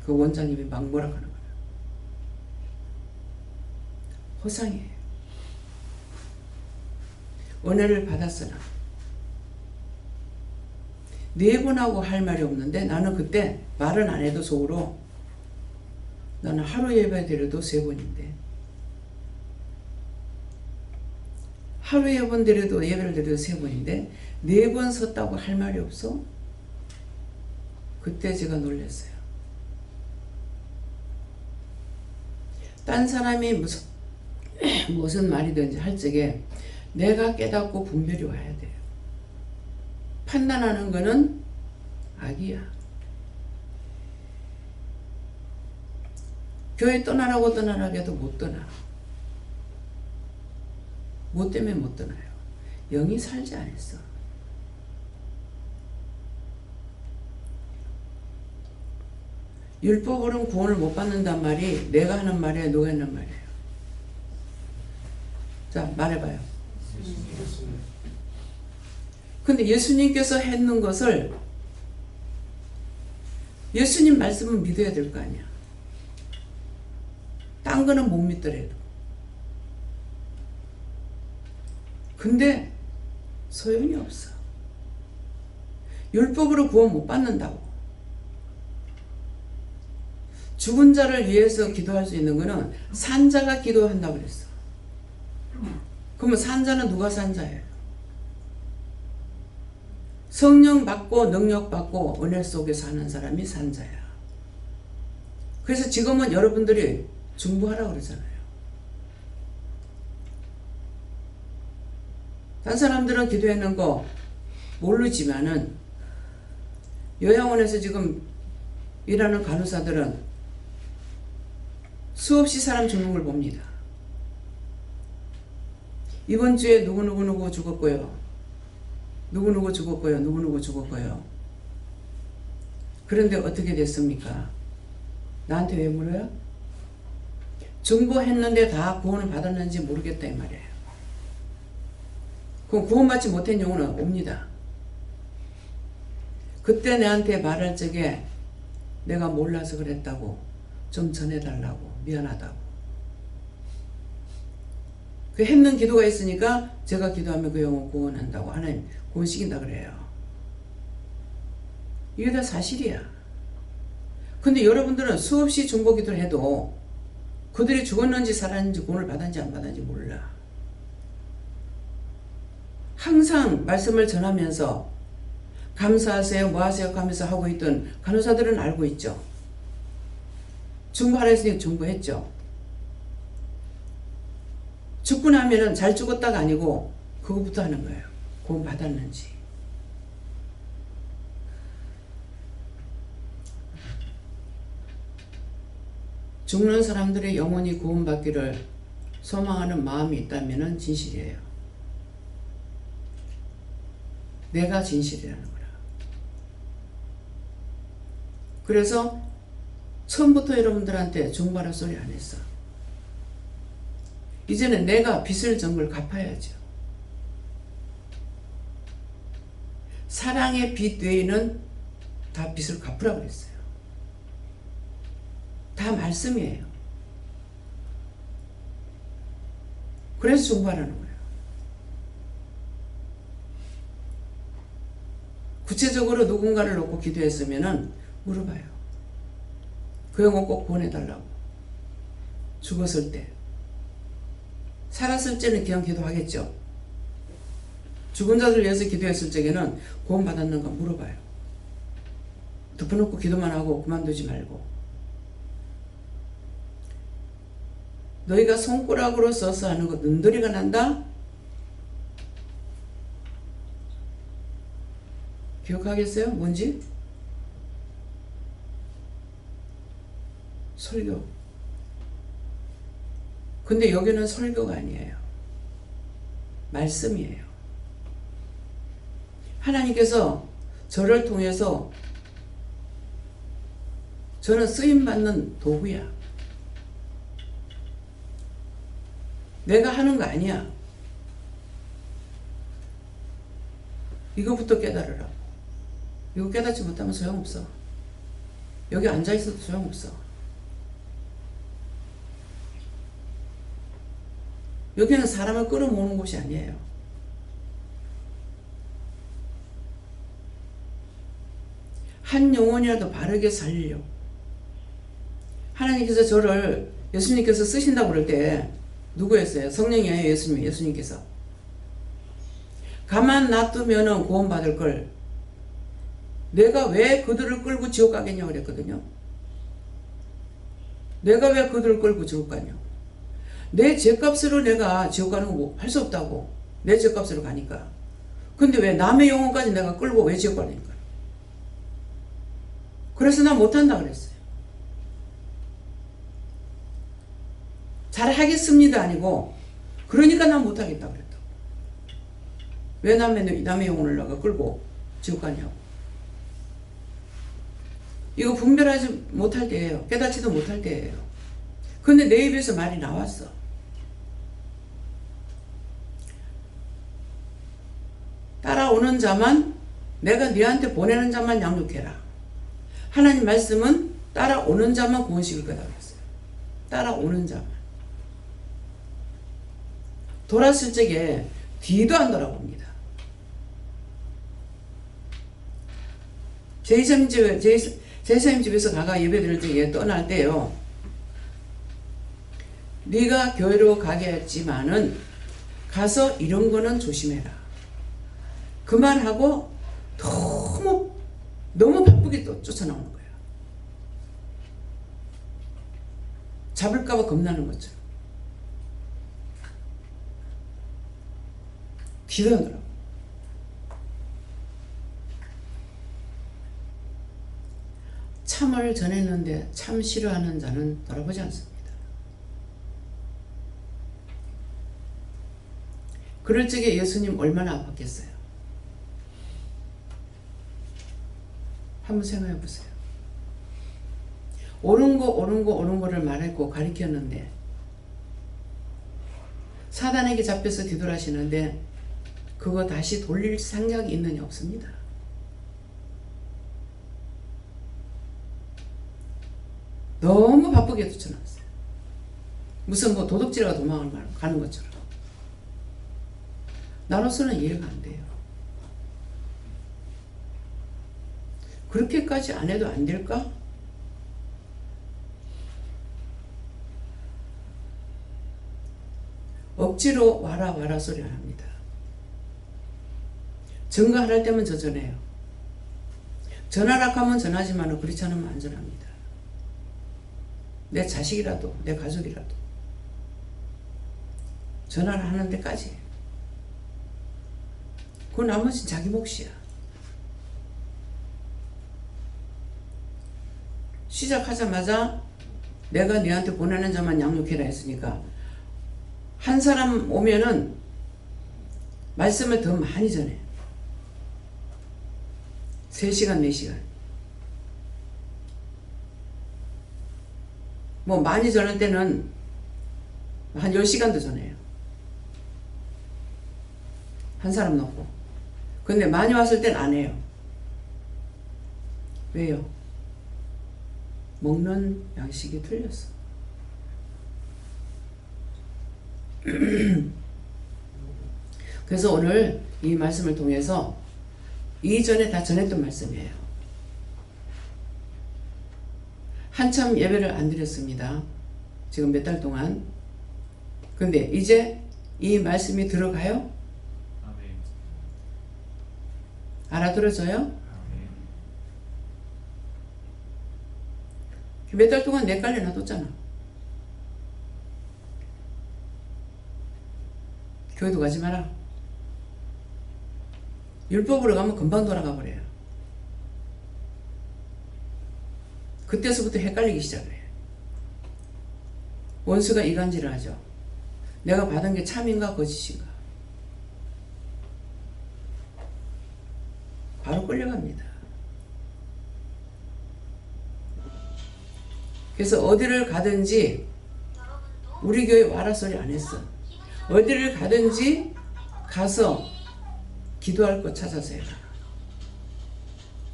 그 원장님이 막 뭐라 하는 거야. 호상이에요. 은혜를 받았으나 네 번하고 할 말이 없는데 나는 그때 말은 안 해도 속으로 나는 하루 예배 드려도 3번인데 하루 예배 드려도 예배를 드려도 3번인데 4번 섰다고 할 말이 없어? 그때 제가 놀랐어요. 딴 사람이 무슨 말이든지 할 적에 내가 깨닫고 분별이 와야 돼요. 판단하는 거는 악이야. 교회 떠나라고 떠나라고 못 떠나. 뭐 때문에 못 떠나요? 영이 살지 않았어. 율법으로는 구원을 못 받는단 말이 내가 하는 말이에요? 누가 하는 말이에요? 자, 말해봐요. 근데 예수님께서 했는 것을 예수님 말씀은 믿어야 될 거 아니야. 딴 거는 못 믿더라도. 근데 소용이 없어. 율법으로 구원 못 받는다고. 죽은 자를 위해서 기도할 수 있는 거는 산자가 기도한다고 그랬어. 그러면 산자는 누가 산자예요? 성령 받고 능력 받고 은혜 속에 사는 사람이 산자야. 그래서 지금은 여러분들이 중보하라고 그러잖아요. 딴 사람들은 기도했는 거 모르지만은 요양원에서 지금 일하는 간호사들은 수없이 사람 죽는 걸 봅니다. 이번 주에 누구누구 죽었고요. 누구누구 죽었고요. 누구누구 죽었고요. 그런데 어떻게 됐습니까? 나한테 왜 물어요? 중보했는데 다 구원을 받았는지 모르겠다 이 말이에요. 그럼 구원받지 못한 영혼은 옵니다. 그때 내한테 말할 적에 내가 몰라서 그랬다고 좀 전해달라고 미안하다고 그 했는 기도가 있으니까 제가 기도하면 그 영혼 구원한다고 하나님 구원시킨다 그래요. 이게 다 사실이야. 근데 여러분들은 수없이 중보 기도를 해도 그들이 죽었는지 살았는지 구원을 받았는지 안 받았는지 몰라. 항상 말씀을 전하면서 감사하세요 뭐하세요 하면서 하고 있던 간호사들은 알고 있죠. 중보하라 했으니 중보했죠. 죽고 나면은 잘 죽었다가 아니고 그거부터 하는 거예요. 구원 받았는지. 죽는 사람들의 영혼이 구원받기를 소망하는 마음이 있다면 진실이에요. 내가 진실이라는 거라. 그래서 처음부터 여러분들한테 중보하라 소리 안 했어. 이제는 내가 빚을 진 걸 갚아야죠. 사랑의 빚 외에는 다 빚을 갚으라고 그랬어요. 다 말씀이에요. 그래서 중보하라는 거예요. 구체적으로 누군가를 놓고 기도했으면 물어봐요. 그 영혼 꼭 구원해달라고. 죽었을 때. 살았을 때는 그냥 기도하겠죠. 죽은 자들 위해서 기도했을 적에는 구원 받았는가 물어봐요. 덮어놓고 기도만 하고 그만두지 말고. 너희가 손가락으로 써서 하는 것 눈더리가 난다? 기억하겠어요? 뭔지? 설교. 근데 여기는 설교가 아니에요. 말씀이에요. 하나님께서 저를 통해서 저는 쓰임받는 도구야. 내가 하는 거 아니야. 이거부터 깨달으라. 이거 깨닫지 못하면 소용없어. 여기 앉아있어도 소용없어. 여기는 사람을 끌어모으는 곳이 아니에요. 한 영혼이라도 바르게 살리려고. 하나님께서 저를 예수님께서 쓰신다고 그럴 때 누구였어요? 성령이에요? 예수님께서. 가만 놔두면 구원받을 걸 내가 왜 그들을 끌고 지옥 가겠냐고 그랬거든요. 내가 왜 그들을 끌고 지옥 가냐. 내 죄값으로 내가 지옥 가는 거 할 수 없다고. 내 죄값으로 가니까. 근데 왜 남의 영혼까지 내가 끌고 왜 지옥 가니까. 그래서 난 못한다 그랬어요. 잘하겠습니다 아니고 그러니까 난 못하겠다 그랬다고. 왜 남의 영혼을 내가 끌고 지옥 가냐고. 이거 분별하지 못할 때예요. 깨닫지도 못할 때예요. 근데 내 입에서 말이 나왔어. 따라오는 자만, 내가 네한테 보내는 자만 양육해라. 하나님 말씀은 따라오는 자만 구원시킬 거다 그랬어요. 따라오는 자만. 돌았을 적에 뒤도 안 돌아봅니다. 제이사님 집에서 가가 예배 드릴 적에 떠날 때요. 네가 교회로 가겠지만은 가서 이런 거는 조심해라. 그만하고 너무 바쁘게 또 쫓아나오는 거야. 잡을까봐 겁나는 것처럼. 뒤도 안 돌아보고. 참을 전했는데 참 싫어하는 자는 돌아보지 않습니다. 그럴 적에 예수님 얼마나 아팠겠어요. 한번 생각해 보세요. 옳은 거를 말했고 가르쳤는데 사단에게 잡혀서 뒤돌아시는데 그거 다시 돌릴 생각이 있느냐 없습니다. 너무 바쁘게 쫓아나왔어요. 무슨 뭐 도둑질하고 도망을 가는 것처럼. 나로서는 이해가 안 돼요. 그렇게까지 안 해도 안 될까? 억지로 와라 소리 안 합니다. 전가할 때면 저 전해요. 전하라 하면 전하지만 그렇지 않으면 안 전합니다. 내 자식이라도 내 가족이라도 전화를 하는 데까지. 그 나머지는 자기 몫이야. 시작하자마자 내가 너한테 보내는 자만 양육해라 했으니까 한 사람 오면은 말씀을 더 많이 전해. 3시간 4시간 뭐 많이 전할 때는 한 10시간도 전해요. 한 사람 놓고. 근데 많이 왔을 땐 안 해요. 왜요? 먹는 양식이 틀렸어. 그래서 오늘 이 말씀을 통해서 이전에 다 전했던 말씀이에요. 한참 예배를 안 드렸습니다. 지금 몇 달 동안. 근데 이제 이 말씀이 들어가요? 알아들어져요? 몇 달 동안 내 깔려 놔뒀잖아. 교회도 가지 마라. 율법으로 가면 금방 돌아가 버려요. 그때서부터 헷갈리기 시작해요. 원수가 이간질을 하죠. 내가 받은 게 참인가 거짓인가. 바로 끌려갑니다. 그래서 어디를 가든지 우리 교회 와라 소리 안 했어. 어디를 가든지 가서 기도할 거 찾아서 해라.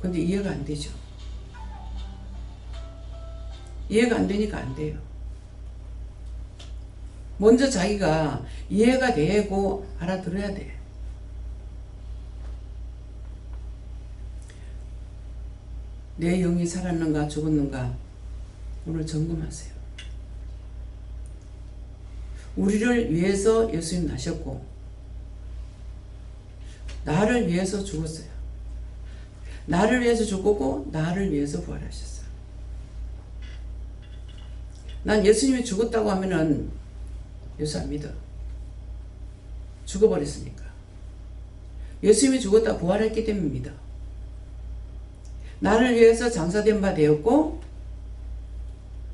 근데 이해가 안 되죠. 이해가 안 되니까 안 돼요. 먼저 자기가 이해가 되고 알아들어야 돼. 내 영이 살았는가 죽었는가 오늘 점검하세요. 우리를 위해서 예수님 나셨고 나를 위해서 죽었어요. 나를 위해서 죽었고 나를 위해서 부활하셨어요. 난 예수님이 죽었다고 하면은 예수 안 믿어. 죽어버렸으니까. 예수님이 죽었다 부활했기 때문에 믿어. 나를 위해서 장사된 바 되었고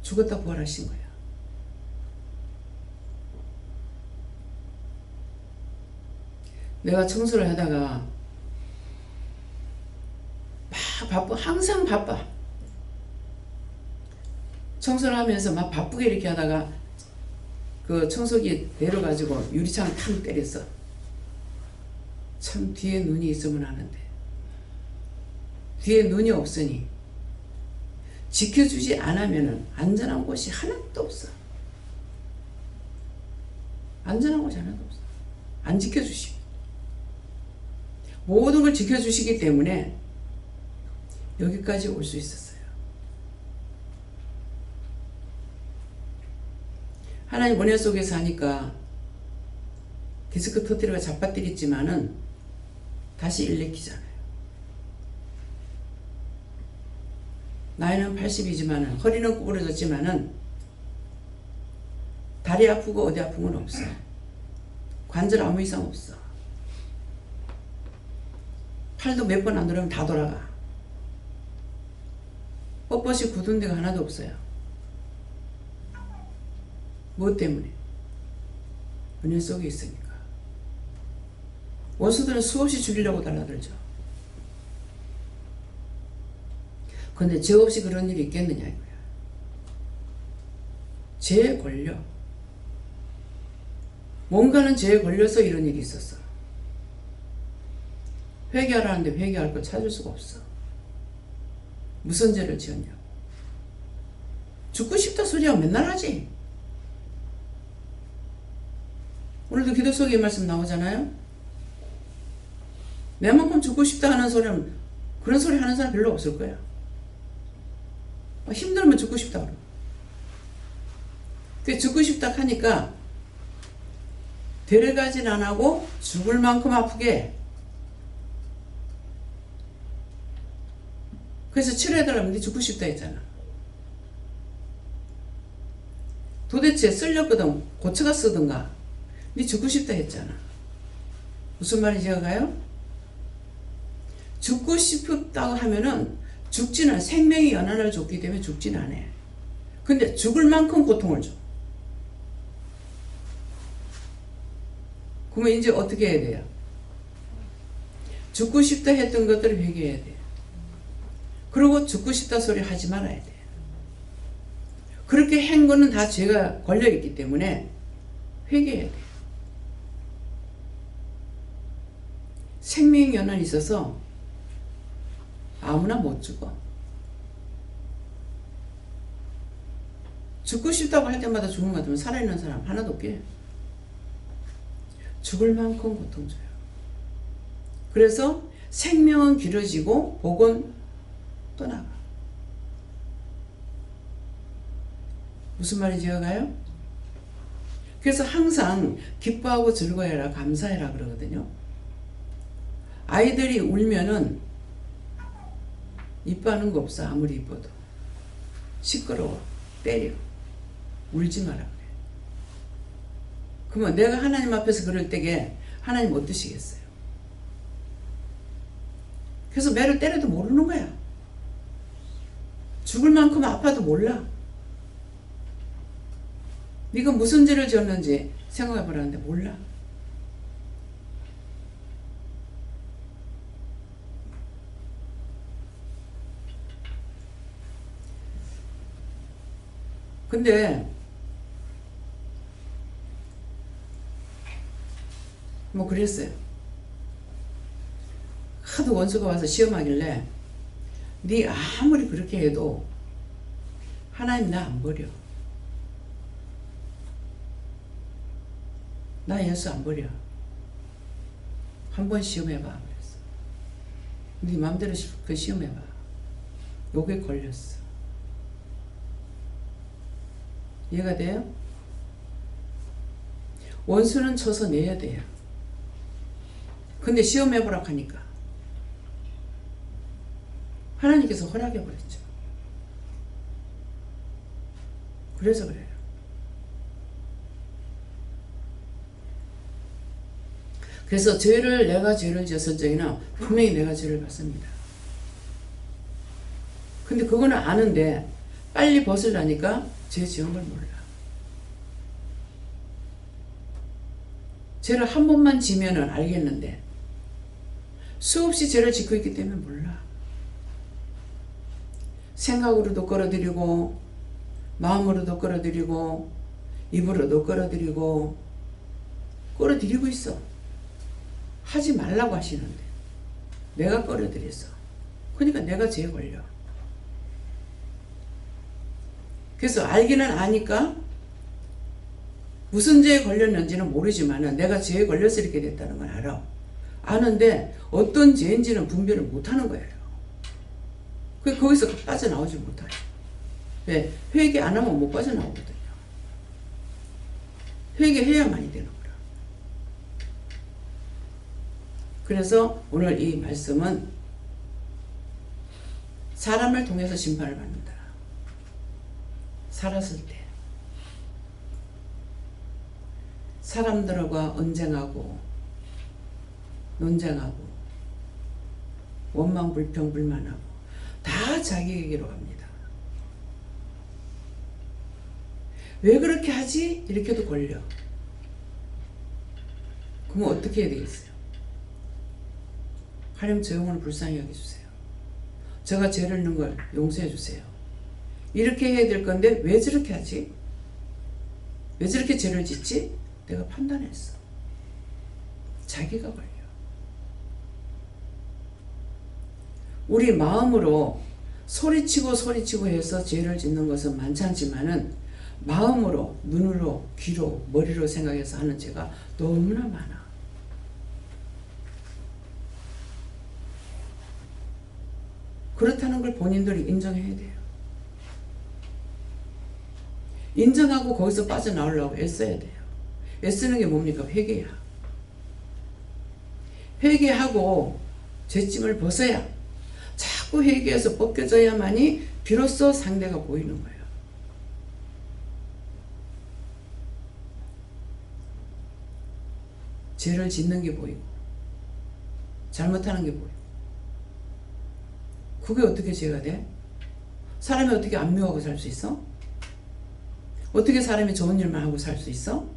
죽었다 부활하신 거야. 내가 청소를 하다가 막 바빠. 항상 바빠. 청소를 하면서 막 바쁘게 이렇게 하다가 그 청소기 내려가지고 유리창을 탕 때렸어. 참 뒤에 눈이 있으면 하는데 뒤에 눈이 없으니 지켜주지 않으면 안전한 곳이 하나도 없어. 안전한 곳이 하나도 없어. 안 지켜주시고 모든 걸 지켜주시기 때문에 여기까지 올 수 있었어요. 하나님 은혜 속에서 하니까 디스크 터뜨리가 잡아뜨렸지만은 다시 일으키잖아요. 나이는 80이지만은 허리는 구부러졌지만은 다리 아프고 어디 아픈 건 없어. 관절 아무 이상 없어. 팔도 몇 번 안 돌아가면 다 돌아가. 뻣뻣이 굳은 데가 하나도 없어요. 무엇 때문에? 은혜 속에 있으니까. 원수들은 수없이 죽이려고 달라들죠. 그런데 죄 없이 그런 일이 있겠느냐 이거야. 죄에 걸려. 뭔가는 죄에 걸려서 이런 일이 있었어. 회개하라는데 회개할 걸 찾을 수가 없어. 무슨 죄를 지었냐고. 죽고 싶다 소리야 맨날 하지. 오늘도 기도 속에 이 말씀 나오잖아요. 내만큼 죽고 싶다 하는 소리는 그런 소리 하는 사람 별로 없을 거야. 힘들면 죽고 싶다 그러. 그 죽고 싶다 하니까 데려가진 안 하고 죽을 만큼 아프게. 그래서 치료해달라면 네 죽고 싶다 했잖아. 도대체 쓸렸거든 고쳐가 쓰든가 네 죽고 싶다 했잖아. 무슨 말인지 알아요? 죽고 싶다고 하면은 죽지는 생명이 연한을 줬기 때문에 죽지는 않아. 근데 죽을 만큼 고통을 줘. 그러면 이제 어떻게 해야 돼요? 죽고 싶다 했던 것들을 회개해야 돼. 그리고 죽고 싶다 소리 하지 말아야 돼. 그렇게 한 거는 다 죄가 걸려있기 때문에 회개해야 돼. 생명 연한이 있어서 아무나 못 죽어. 죽고 싶다고 할 때마다 죽는 것 같으면 살아있는 사람 하나도 없게. 죽을 만큼 고통 줘요. 그래서 생명은 길어지고 복은 떠나가. 무슨 말인지 이해가요? 그래서 항상 기뻐하고 즐거워해라 감사해라 그러거든요. 아이들이 울면은 이뻐하는 거 없어. 아무리 이뻐도 시끄러워 때려 울지 마라 그래. 그러면 내가 하나님 앞에서 그럴 때에 하나님 어떠시겠어요? 그래서 매를 때려도 모르는 거야. 죽을 만큼 아파도 몰라. 네가 무슨 죄를 지었는지 생각해 보라는데 몰라. 근데 뭐 그랬어요. 하도 원수가 와서 시험하길래 네 아무리 그렇게 해도 하나님 나 안 버려. 나 예수 안 버려. 한번 시험해봐. 그랬어. 네 마음대로 그 시험해봐. 요게 걸렸어. 이해가 돼요? 원수는 쳐서 내야 돼요. 근데 시험해보라고 하니까 하나님께서 허락해버렸죠. 그래서 그래요. 그래서 내가 죄를 지었을 적에는 분명히 내가 죄를 받습니다. 근데 그거는 아는데 빨리 벗으려니까 죄 지은 걸 몰라. 죄를 한 번만 지면은 알겠는데 수없이 죄를 짓고 있기 때문에 몰라. 생각으로도 끌어들이고 마음으로도 끌어들이고 입으로도 끌어들이고 있어. 하지 말라고 하시는데 내가 끌어들였어. 그러니까 내가 죄에 걸려. 그래서 알기는 아니까 무슨 죄에 걸렸는지는 모르지만 내가 죄에 걸려서 이렇게 됐다는 걸 알아. 아는데 어떤 죄인지는 분별을 못하는 거예요. 거기서 빠져나오지 못해요. 왜? 회개 안 하면 못 빠져나오거든요. 회개해야만이 되는 거라. 그래서 오늘 이 말씀은 사람을 통해서 심판을 받는다. 살았을 때 사람들과 언쟁하고 논쟁하고 원망 불평 불만하고 다 자기에게로 갑니다. 왜 그렇게 하지? 이렇게도 걸려. 그러면 어떻게 해야 되겠어요? 하나님 저 영혼을 불쌍히 여겨주세요. 제가 죄를 넣은 걸 용서해 주세요. 이렇게 해야 될 건데 왜 저렇게 하지? 왜 저렇게 죄를 짓지? 내가 판단했어. 자기가 걸려. 우리 마음으로 소리치고 해서 죄를 짓는 것은 많지않지만은 마음으로, 눈으로, 귀로, 머리로 생각해서 하는 죄가 너무나 많아. 그렇다는 걸 본인들이 인정해야 돼요. 인정하고 거기서 빠져나오려고 애써야 돼요. 애쓰는 게 뭡니까? 회개야. 회개하고 죄짐을 벗어야 자꾸 회개해서 벗겨져야만이 비로소 상대가 보이는 거예요. 죄를 짓는 게 보이고 잘못하는 게 보이고 그게 어떻게 죄가 돼? 사람이 어떻게 안 미워하고 살 수 있어? 어떻게 사람이 좋은 일만 하고 살 수 있어?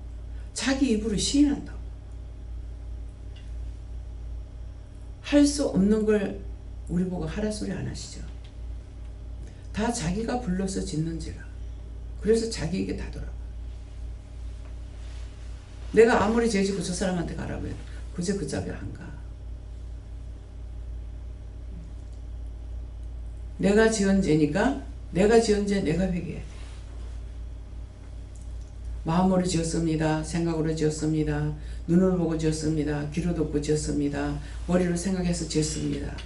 자기 입으로 시인한다고. 할 수 없는 걸 우리 보고 하라 소리 안 하시죠? 다 자기가 불러서 짓는 죄라. 그래서 자기에게 다 돌아가. 내가 아무리 죄 짓고 저 사람한테 가라고 해도 그저 그 짝이 안 가. 내가 지은 죄니까 내가 지은 죄 내가 회개해야 돼. 마음으로 지었습니다. 생각으로 지었습니다. 눈으로 보고 지었습니다. 귀로 듣고 지었습니다. 머리로 생각해서 지었습니다.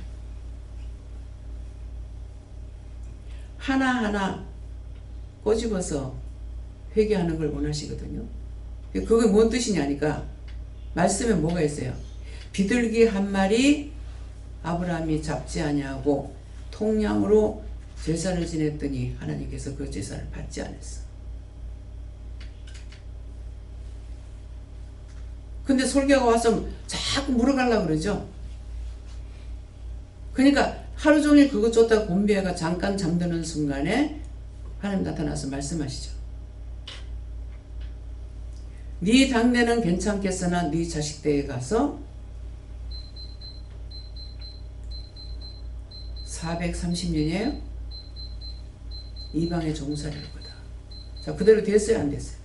하나하나 꼬집어서 회개하는 걸 원하시거든요. 그게 뭔 뜻이냐니까 말씀에 뭐가 있어요? 비둘기 한 마리 아브라함이 잡지 아니하고 통량으로 제사를 지냈더니 하나님께서 그 제사를 받지 않았어. 근데 설교가 와서 자꾸 물어가려고 그러죠. 그러니까 하루 종일 그거 쫓다가 곤비애가 잠깐 잠드는 순간에 하나님 나타나서 말씀하시죠. 네 당대는 괜찮겠으나 네 자식 때에 가서 430년이에요? 이방의 종살이일 거다. 자, 그대로 됐어요? 안 됐어요?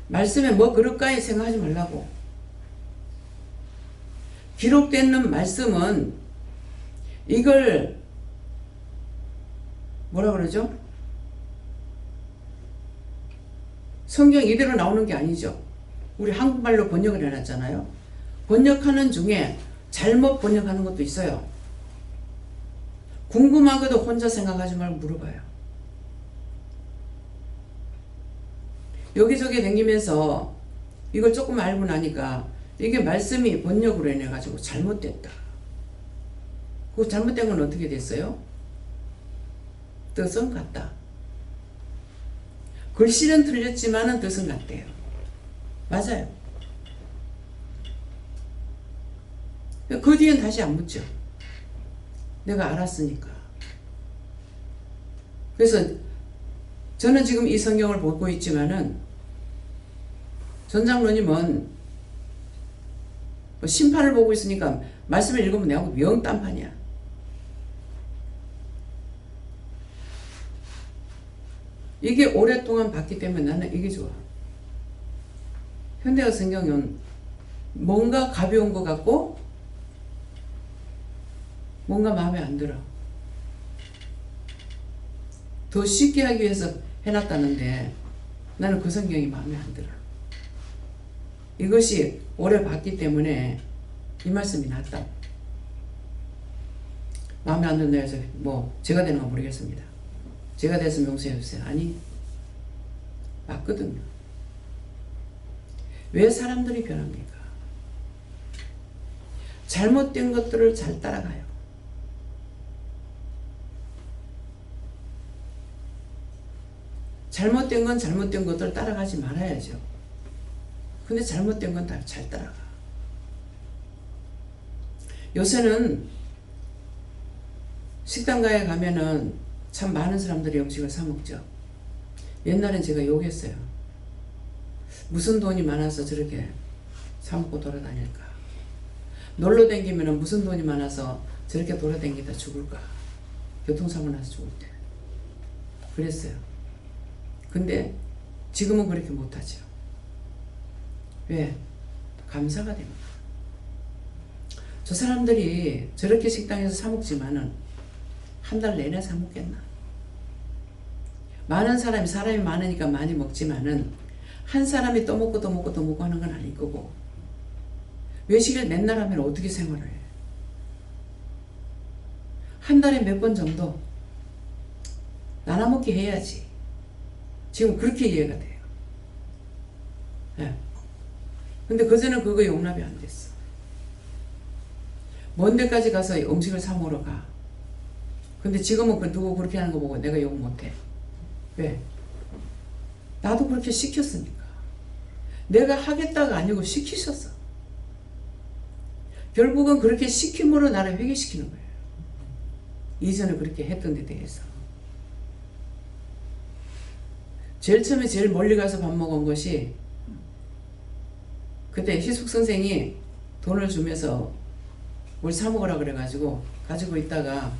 말씀에 뭐 그럴까 생각하지 말라고. 기록되는 말씀은 이걸 뭐라 그러죠? 성경 이대로 나오는 게 아니죠. 우리 한국말로 번역을 해놨잖아요. 번역하는 중에 잘못 번역하는 것도 있어요. 궁금하고도 혼자 생각하지 말고 물어봐요. 여기저기 다니면서 이걸 조금 알고 나니까 이게 말씀이 번역으로 인해 가지고 잘못됐다. 그 잘못된 건 어떻게 됐어요? 뜻은 같다. 글씨는 틀렸지만은 뜻은 같대요. 맞아요. 그 뒤엔 다시 안 묻죠. 내가 알았으니까. 그래서 저는 지금 이 성경을 보고 있지만은 전 장로님은 심판을 보고 있으니까 말씀을 읽으면 내하고 명딴판이야. 이게 오랫동안 봤기 때문에 나는 이게 좋아. 현대어 성경은 뭔가 가벼운 것 같고 뭔가 마음에 안 들어. 더 쉽게 하기 위해서 해놨다는데 나는 그 성경이 마음에 안 들어. 이것이 오래 봤기 때문에 이 말씀이 낫다. 마음에 안 든다 해서 뭐 제가 되는 건 모르겠습니다. 제가 됐으면 용서해 주세요. 아니, 맞거든요. 왜 사람들이 변합니까? 잘못된 것들을 잘 따라가요. 잘못된 건 잘못된 것들을 따라가지 말아야죠. 근데 잘못된 건 다 잘 따라가. 요새는 식당가에 가면은 참 많은 사람들이 음식을 사 먹죠. 옛날엔 제가 욕했어요. 무슨 돈이 많아서 저렇게 사 먹고 돌아다닐까? 놀러 다니면은 무슨 돈이 많아서 저렇게 돌아다니다 죽을까? 교통사고 나서 죽을 때. 그랬어요. 근데 지금은 그렇게 못하죠. 왜? 감사가 됩니다. 저 사람들이 저렇게 식당에서 사 먹지만은 한 달 내내 사 먹겠나? 많은 사람이 많으니까 많이 먹지만은 한 사람이 또 먹고 또 먹고 또 먹고 하는 건 아닐 거고, 외식을 맨날 하면 어떻게 생활을 해? 한 달에 몇 번 정도 나눠 먹기 해야지. 지금 그렇게 이해가 돼요. 네. 근데 그전에는 그거 용납이 안 됐어. 먼 데까지 가서 음식을 사 먹으러 가. 근데 지금은 누구 그렇게 하는 거 보고 내가 욕 못해. 왜? 나도 그렇게 시켰으니까. 내가 하겠다가 아니고 시키셨어. 결국은 그렇게 시킴으로 나를 회개시키는 거예요. 이전에 그렇게 했던 데 대해서. 제일 처음에 제일 멀리 가서 밥 먹은 것이, 그때 희숙 선생이 돈을 주면서 뭘 사 먹으라 그래가지고 가지고 있다가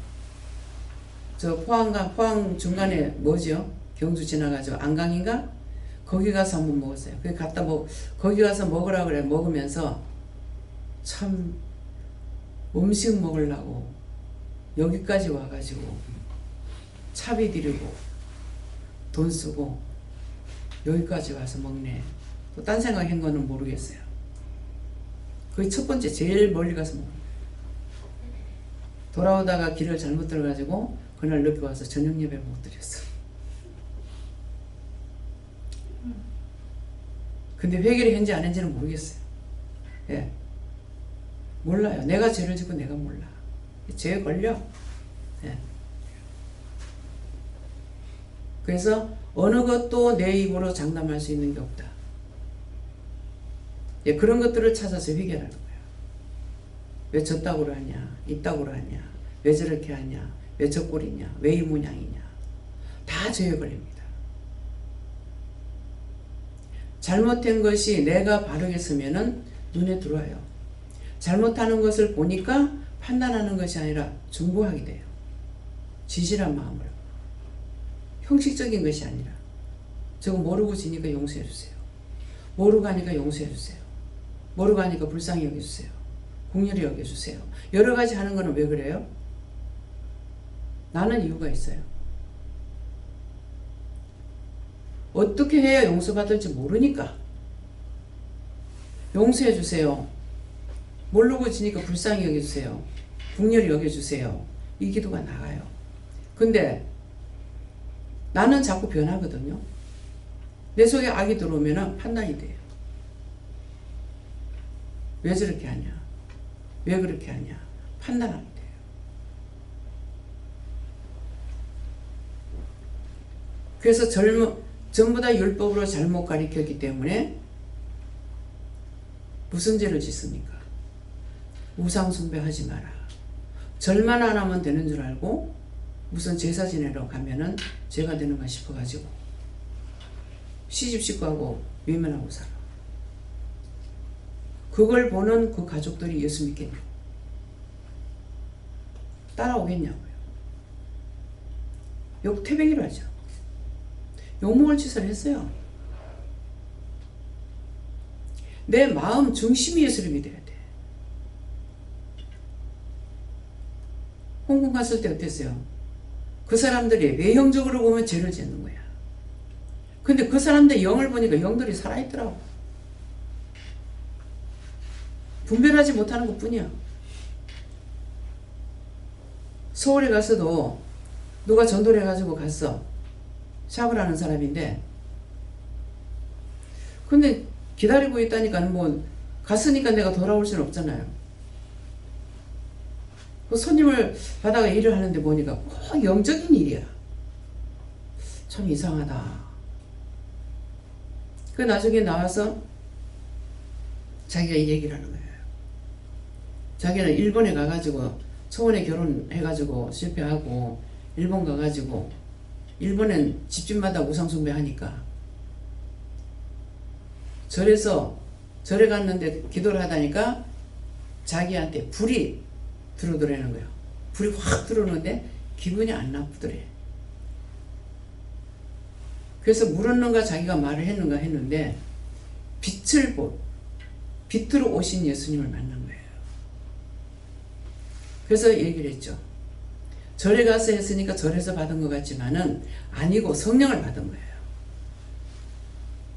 저 포항 중간에 뭐죠? 경주 지나가지고 안강인가? 거기 가서 한번 먹었어요. 거기 가서 먹으라 그래. 먹으면서 참 음식 먹으려고 여기까지 와가지고 차비 들이고 돈 쓰고 여기까지 와서 먹네. 또 딴 생각한 거는 모르겠어요. 그게 첫 번째 제일 멀리 가서 먹는 거예요. 돌아오다가 길을 잘못 들어가지고 그날 늦게 와서 저녁 예배 못 드렸어. 근데 회개를 했는지 안 했는지는 모르겠어요. 예. 몰라요. 내가 죄를 짓고 내가 몰라. 죄에 걸려. 예. 그래서 어느 것도 내 입으로 장담할 수 있는 게 없다. 예, 그런 것들을 찾아서 회개하는 거야. 왜 저따구로 하냐? 이따구로 하냐? 왜 저렇게 하냐? 왜 저 꼴이냐? 왜 이 모양이냐? 다 죄에 걸립니다. 잘못된 것이 내가 바르게 쓰면은 눈에 들어와요. 잘못하는 것을 보니까 판단하는 것이 아니라 중보하게 돼요. 지질한 마음으로. 형식적인 것이 아니라, 저거 모르고 지니까 용서해 주세요. 모르고 하니까 용서해 주세요. 모르고 하니까 불쌍히 여겨주세요. 긍휼히 여겨주세요. 여러 가지 하는 거는 왜 그래요? 나는 이유가 있어요. 어떻게 해야 용서받을지 모르니까. 용서해 주세요. 모르고 지니까 불쌍히 여겨주세요. 긍휼히 여겨주세요. 이 기도가 나가요. 근데 나는 자꾸 변하거든요. 내 속에 악이 들어오면 판단이 돼요. 왜 저렇게 하냐? 왜 그렇게 하냐? 판단하게 돼요. 그래서 전부 다 율법으로 잘못 가르쳤기 때문에 무슨 죄를 짓습니까? 우상 숭배하지 마라. 절만 안 하면 되는 줄 알고 무슨 제사 지내러 가면은 죄가 되는가 싶어가지고 시집식구하고 외면하고 살아. 그걸 보는 그 가족들이 예수 믿겠냐고. 따라오겠냐고요. 욕태백이로 하죠. 욕먹을 짓을 했어요. 내 마음 중심이 예수를 믿어야 돼. 홍콩 갔을 때 어땠어요? 그 사람들이 외형적으로 보면 죄를 짓는 거야. 근데 그 사람들 영을 보니까 영들이 살아있더라고. 분별하지 못하는 것 뿐이야. 서울에 가서도 누가 전도를 해가지고 갔어. 샵을 하는 사람인데, 근데 기다리고 있다니까 뭐 갔으니까 내가 돌아올 수는 없잖아요. 그 손님을 받아가 일을 하는데 보니까 꼭 영적인 일이야. 참 이상하다. 그 나중에 나와서 자기가 이 얘기를 하는 거예요. 자기는 일본에 가가지고 초원에 결혼해가지고 실패하고 일본 가가지고 일본엔 집집마다 우상숭배 하니까 절에 갔는데 기도를 하다니까 자기한테 불이 들어오더라는 거예요. 불이 확 들어오는데 기분이 안 나쁘더래. 그래서 물었는가 자기가 말을 했는가 했는데 빛으로 오신 예수님을 만난 거예요. 그래서 얘기를 했죠. 절에 가서 했으니까 절에서 받은 것 같지만은 아니고 성령을 받은 거예요.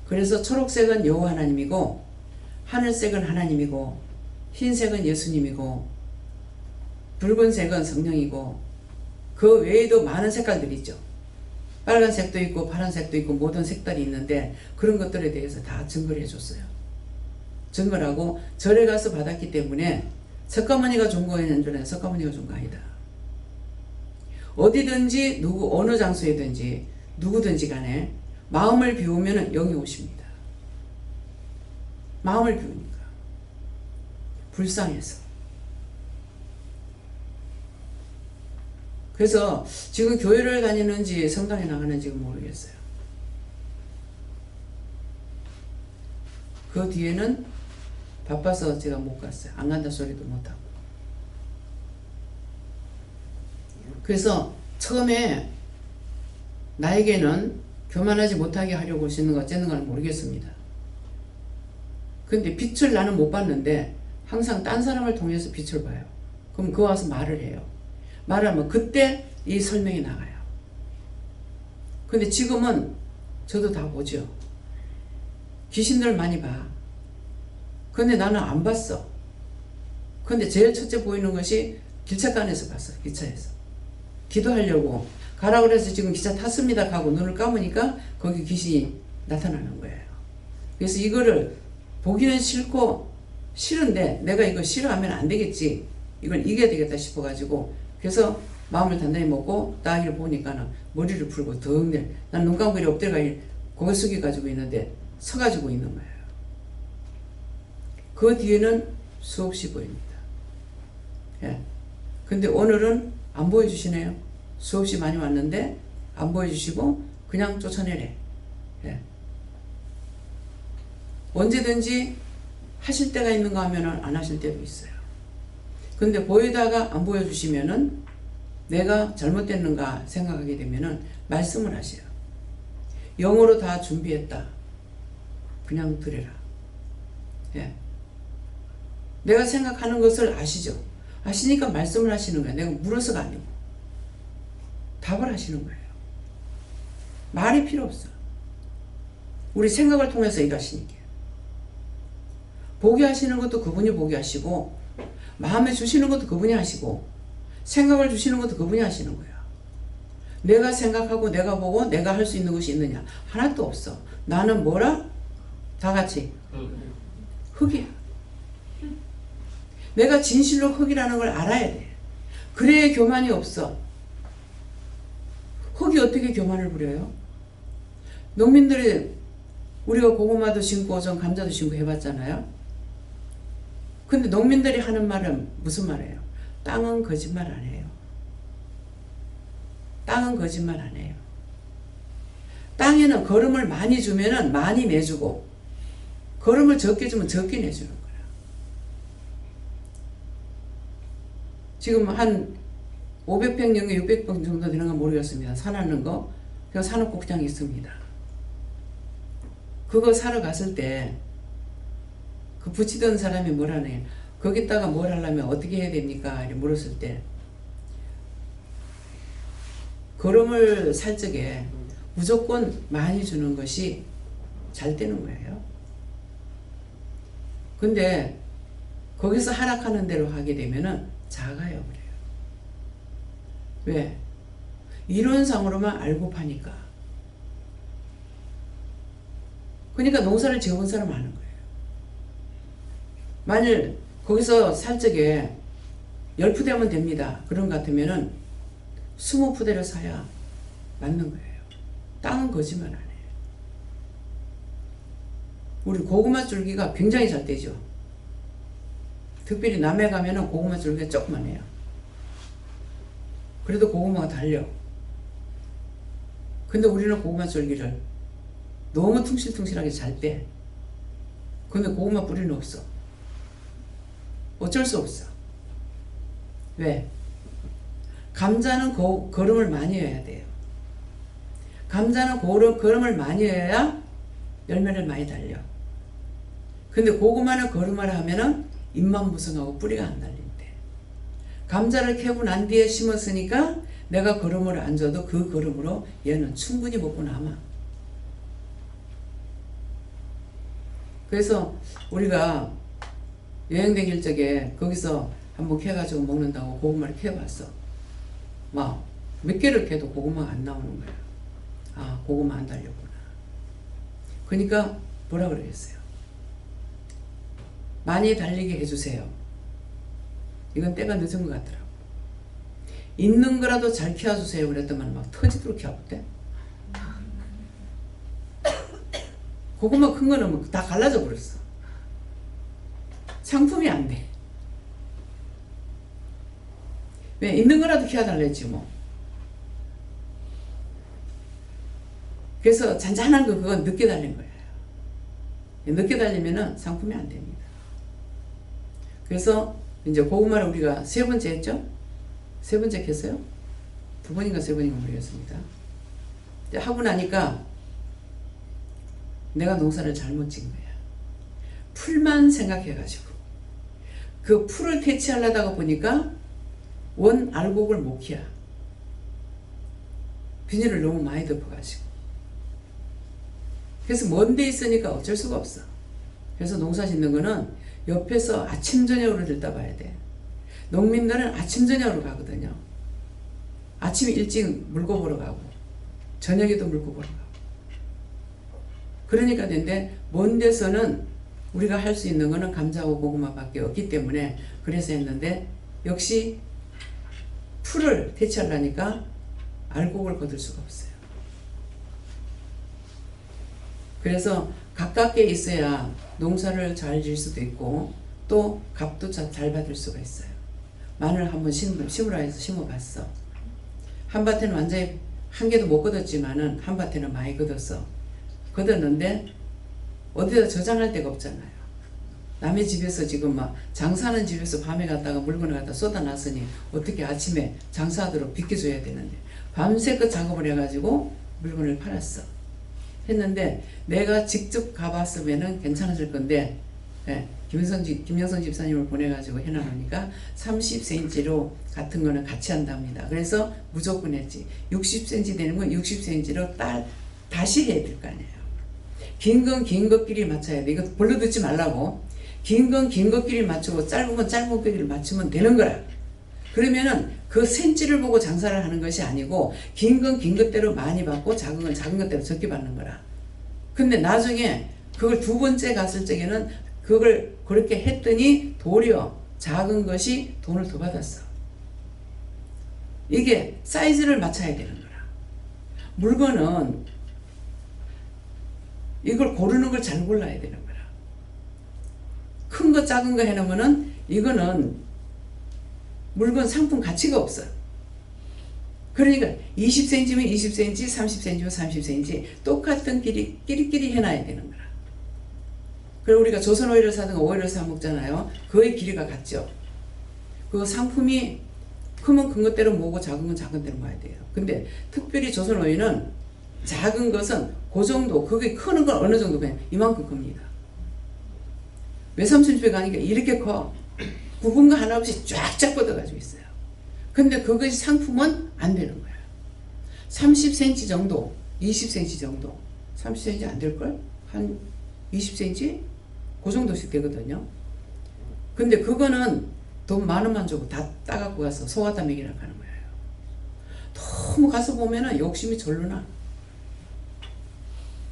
그래서 초록색은 여호와 하나님이고 하늘색은 하나님이고 흰색은 예수님이고 붉은색은 성령이고 그 외에도 많은 색깔들이 있죠. 빨간색도 있고 파란색도 있고 모든 색깔이 있는데 그런 것들에 대해서 다 증거를 해줬어요. 증거를 하고 절에 가서 받았기 때문에 석가모니가 준 거에는 줄 알아요. 석가모니가 준 거 아니다. 어디든지 어느 장소에든지 누구든지 간에 마음을 비우면 영이 오십니다. 마음을 비우니까 불쌍해서. 그래서 지금 교회를 다니는지 성당에 나가는지 모르겠어요. 그 뒤에는 바빠서 제가 못 갔어요. 안 간다 소리도 못하고. 그래서 처음에 나에게는 교만하지 못하게 하려고 하시는 거 어쩌는 건 모르겠습니다. 근데 빛을 나는 못 봤는데 항상 딴 사람을 통해서 빛을 봐요. 그럼 그 와서 말을 해요. 말하면 그때 이 설명이 나가요. 근데 지금은 저도 다 보죠. 귀신들 많이 봐. 근데 나는 안 봤어. 근데 제일 첫째 보이는 것이 기차간에서 봤어. 기차에서. 기도하려고 가라 그래서 지금 기차 탔습니다 하고 눈을 감으니까 거기 귀신이 나타나는 거예요. 그래서 이거를 보기는 싫은데 내가 이거 싫어하면 안 되겠지. 이걸 이겨야 되겠다 싶어가지고 그래서 마음을 단단히 먹고 나이를 보니까는 머리를 풀고 덩 난 눈 감고 이렇게 엎드려가 고개 숙여가지고 있는데 서가지고 있는 거예요. 그 뒤에는 수없이 보입니다. 예. 근데 오늘은 안 보여주시네요. 수없이 많이 왔는데 안 보여주시고 그냥 쫓아내래. 예. 언제든지 하실 때가 있는가 하면은 안 하실 때도 있어요. 근데 보이다가 안 보여주시면은 내가 잘못됐는가 생각하게 되면은 말씀을 하세요. 영어로 다 준비했다. 그냥 들으라. 예. 내가 생각하는 것을 아시죠? 아시니까 말씀을 하시는 거예요. 내가 물어서가 아니고 답을 하시는 거예요. 말이 필요 없어. 우리 생각을 통해서 일하시니까. 보게 하시는 것도 그분이 보게 하시고, 마음에 주시는 것도 그분이 하시고, 생각을 주시는 것도 그분이 하시는 거야. 내가 생각하고 내가 보고 내가 할 수 있는 것이 있느냐? 하나도 없어. 나는 뭐라? 다 같이 흙이야. 내가 진실로 흙이라는 걸 알아야 돼. 그래야 교만이 없어. 흙이 어떻게 교만을 부려요? 농민들이 우리가 고구마도 심고 전 감자도 심고 해봤잖아요. 근데 농민들이 하는 말은 무슨 말이에요? 땅은 거짓말 안 해요. 땅은 거짓말 안 해요. 땅에는 거름을 많이 주면은 많이 내주고, 거름을 적게 주면 적게 내주는 거야. 지금 한 500평 정도, 600평 정도 되는 건 모르겠습니다. 사놨는 거. 그냥 산업국장이 있습니다. 그거 사러 갔을 때, 그 붙이던 사람이 뭐라네. 거기다가 뭘 하려면 어떻게 해야 됩니까? 이렇게 물었을 때, 거름을 살 적에 무조건 많이 주는 것이 잘 되는 거예요. 근데 거기서 하락하는 대로 하게 되면은 작아요. 그래요. 왜? 이론상으로만 알고 파니까. 그러니까 농사를 지어본 사람 하는 거예요. 만일 거기서 살 적에 10푸대면 됩니다. 그런 것 같으면은 20푸대를 사야 맞는 거예요. 땅은 거짓말 안 해요. 우리 고구마 줄기가 굉장히 잘 되죠. 특별히 남해 가면은 고구마 줄기가 조그만 해요. 그래도 고구마가 달려. 근데 우리는 고구마 줄기를 너무 퉁실퉁실하게 잘 빼. 근데 고구마 뿌리는 없어. 어쩔 수 없어. 왜? 감자는 거름을 많이 해야 돼요. 감자는 거름을 많이 해야 열매를 많이 달려. 근데 고구마는 거름을 하면은 잎만 무성하고 뿌리가 안 달린대. 감자를 캐고 난 뒤에 심었으니까 내가 거름을 안 줘도 그 거름으로 얘는 충분히 먹고 남아. 그래서 우리가 여행 다닐 적에 거기서 한번 캐가지고 먹는다고 고구마를 캐봤어. 막 몇 개를 캐도 고구마가 안 나오는 거야. 아, 고구마 안 달렸구나. 그러니까 뭐라 그러겠어요? 많이 달리게 해주세요. 이건 때가 늦은 것 같더라고. 있는 거라도 잘 키워주세요. 그랬더만 막 터지도록 키워봤대. 고구마 큰 거는 다 갈라져 버렸어. 상품이 안 돼. 왜? 있는 거라도 키워달랬지 뭐. 그래서 잔잔한 거 그건 늦게 달린 거예요. 늦게 달리면은 상품이 안 됩니다. 그래서 이제 고구마를 우리가 3번째 했죠? 3번째 했어요? 2번인가 3번인가 모르겠습니다. 하고 나니까 내가 농사를 잘못 지은 거야. 풀만 생각해가지고 그 풀을 퇴치하려다가 보니까 원 알곡을 못 키워. 비닐을 너무 많이 덮어가지고. 그래서 먼 데 있으니까 어쩔 수가 없어. 그래서 농사 짓는 거는 옆에서 아침 저녁으로 들다봐야 돼. 농민들은 아침 저녁으로 가거든요. 아침 일찍 물고 보러 가고 저녁에도 물고 보러 가고. 그러니까 근데 먼 데서는 우리가 할 수 있는 거는 감자하고 고구마밖에 없기 때문에 그래서 했는데, 역시 풀을 퇴치하려니까 알곡을 거둘 수가 없어요. 그래서 가깝게 있어야 농사를 잘 지을 수도 있고 또 값도 잘 받을 수가 있어요. 마늘 한번 심으라 해서 심어봤어. 한 밭에는 완전히 한 개도 못 거뒀지만은 한 밭에는 많이 거뒀어. 거뒀는데 어디다 저장할 데가 없잖아요. 남의 집에서 지금 막 장사하는 집에서 밤에 갔다가 물건을 갖다 쏟아놨으니 어떻게 아침에 장사하도록 비켜줘야 되는데 밤새껏 작업을 해가지고 물건을 팔았어. 했는데 내가 직접 가봤으면은 괜찮았을 건데 예, 김영선 집사님을 보내가지고 해놔놓으니까 30cm로 같은 거는 같이 한답니다. 그래서 무조건 했지. 60cm 되는 건 60cm로 다시 해야 될 거 아니에요. 긴 건 긴 것끼리 맞춰야 돼. 이거 별로 듣지 말라고. 긴 건 긴 것끼리 맞추고 짧은 건 짧은 것끼리 맞추면 되는 거야. 그러면은 그 센치를 보고 장사를 하는 것이 아니고 긴 건 긴 것대로 많이 받고 작은 건 작은 것대로 적게 받는 거라. 근데 나중에 그걸 두 번째 갔을 적에는 그걸 그렇게 했더니 도리어 작은 것이 돈을 더 받았어. 이게 사이즈를 맞춰야 되는 거라. 물건은 이걸 고르는 걸 잘 골라야 되는 거라. 큰 거 작은 거 해놓으면은 이거는 물건 상품 가치가 없어. 그러니까 20cm면 20cm, 30cm면 30cm 똑같은 끼리끼리 해놔야 되는 거라. 그리고 우리가 조선 오일을 사든 오일을 사 먹잖아요. 그의 길이가 같죠. 그 상품이 크면 큰 것대로 모으고 작은 건 작은 대로 모아야 돼요. 근데 특별히 조선 오일은 작은 것은 그 정도, 그게 크는 건 어느 정도 그냥 이만큼 큽니다. 외삼촌 집에 가니까 이렇게 커. 굵은 거 하나 없이 쫙쫙 뻗어가지고 있어요. 근데 그것이 상품은 안 되는 거야. 30cm 정도, 20cm 정도, 30cm 안 될걸? 한 20cm? 그 정도씩 되거든요. 근데 그거는 돈 10,000원만 주고 다 따갖고 가서 소가다 먹이라고 하는 거예요. 너무 가서 보면은 욕심이 절로 나.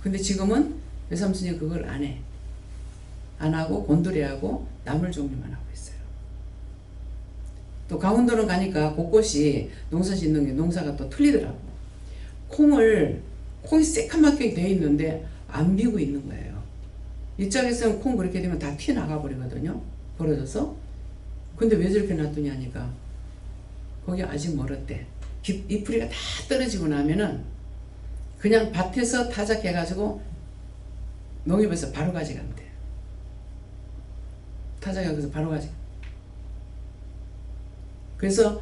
근데 지금은 외삼촌이 그걸 안 해. 안 하고 곤드레하고 나물 종류만 하고 있어요. 또 강원도로 가니까 곳곳이 농사 짓는 게 농사가 또 틀리더라고. 콩이 새까맣게 돼 있는데 안 비고 있는 거예요. 이쪽에서는 콩 그렇게 되면 다 튀어나가 버리거든요. 벌어져서. 근데 왜 저렇게 놔두냐 하니까 거기 아직 멀었대. 잎풀이가 다 떨어지고 나면은 그냥 밭에서 타작해가지고 농협에서 바로 가져가면 돼. 타작해서 바로 가져가. 그래서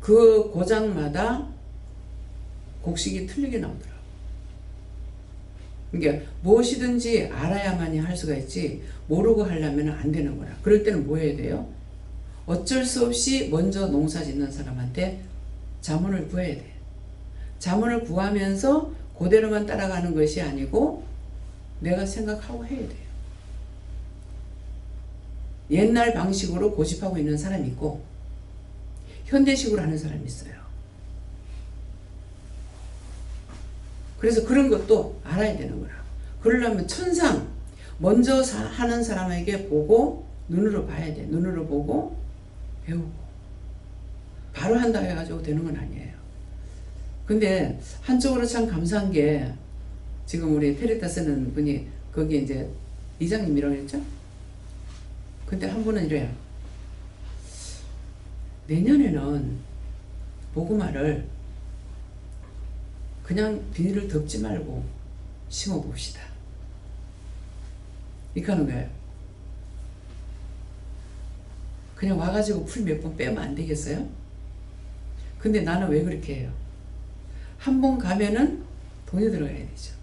그 고장마다 곡식이 틀리게 나오더라고. 그러니까 무엇이든지 알아야만이 할 수가 있지 모르고 하려면 안 되는 거라. 그럴 때는 뭐 해야 돼요? 어쩔 수 없이 먼저 농사 짓는 사람한테 자문을 구해야 돼. 자문을 구하면서 그대로만 따라가는 것이 아니고 내가 생각하고 해야 돼요. 옛날 방식으로 고집하고 있는 사람이 있고 현대식으로 하는 사람이 있어요. 그래서 그런 것도 알아야 되는 거라. 그러려면 천상 먼저 하는 사람에게 보고 눈으로 봐야 돼. 눈으로 보고 배우고 바로 한다 해가지고 되는 건 아니에요. 근데 한쪽으로 참 감사한 게 지금 우리 테레타 쓰는 분이 거기 이제 이장님이라고 했죠? 근데 한 분은 이래요. 내년에는 고구마를 그냥 비닐을 덮지 말고 심어봅시다. 이렇게 하는 거예요. 그냥 와가지고 풀 몇 번 빼면 안 되겠어요? 근데 나는 왜 그렇게 해요? 한 번 가면은 돈이 들어가야 되죠.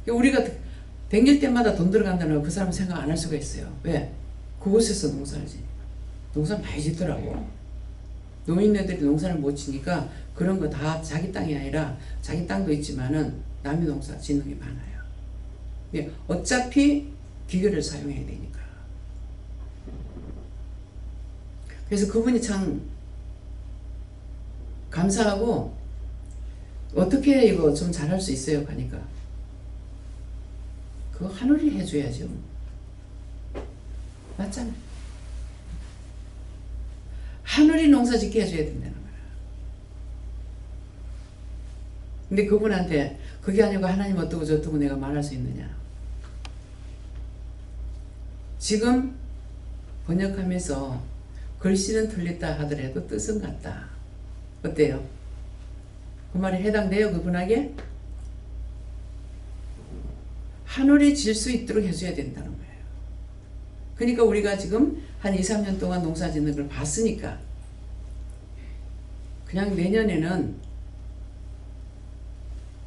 우리가 댕길 때마다 돈 들어간다는 거 그 사람은 생각 안 할 수가 있어요. 왜? 그곳에서 농사를 지니까. 농사 많이 짓더라고. 노인네들이 농사를 못 지니까 그런 거 다 자기 땅이 아니라 자기 땅도 있지만은 남의 농사 짓는 게 많아요. 어차피 기계를 사용해야 되니까. 그래서 그분이 참 감사하고 어떻게 이거 좀 잘할 수 있어요? 하니까 그거 하늘이 해줘야죠. 맞잖아. 하늘이 농사 짓게 해줘야 된다는 거야. 근데 그분한테 그게 아니고 하나님 어떠고 저떠고 내가 말할 수 있느냐. 지금 번역하면서 글씨는 틀렸다 하더라도 뜻은 같다. 어때요? 그 말이 해당돼요? 그분에게? 하늘이 질 수 있도록 해줘야 된다는 거예요. 그러니까 우리가 지금 한 2, 3년 동안 농사 짓는 걸 봤으니까 그냥 내년에는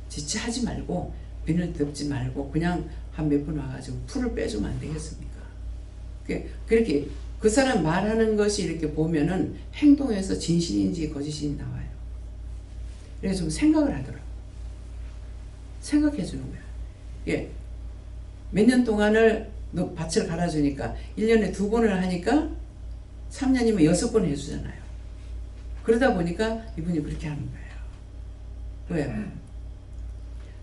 지체하지 말고 비늘 덮지 말고 그냥 한 몇 분 와가지고 풀을 빼주면 안 되겠습니까? 그렇게 그 사람 말하는 것이 이렇게 보면은 행동에서 진실인지 거짓인지 나와요. 그래서 좀 생각을 하더라고. 생각해 주는 거야. 예. 몇 년 동안을 너 밭을 갈아주니까 1년에 2번을 하니까 3년이면 6번 해주잖아요. 그러다 보니까 이분이 그렇게 하는 거예요. 왜?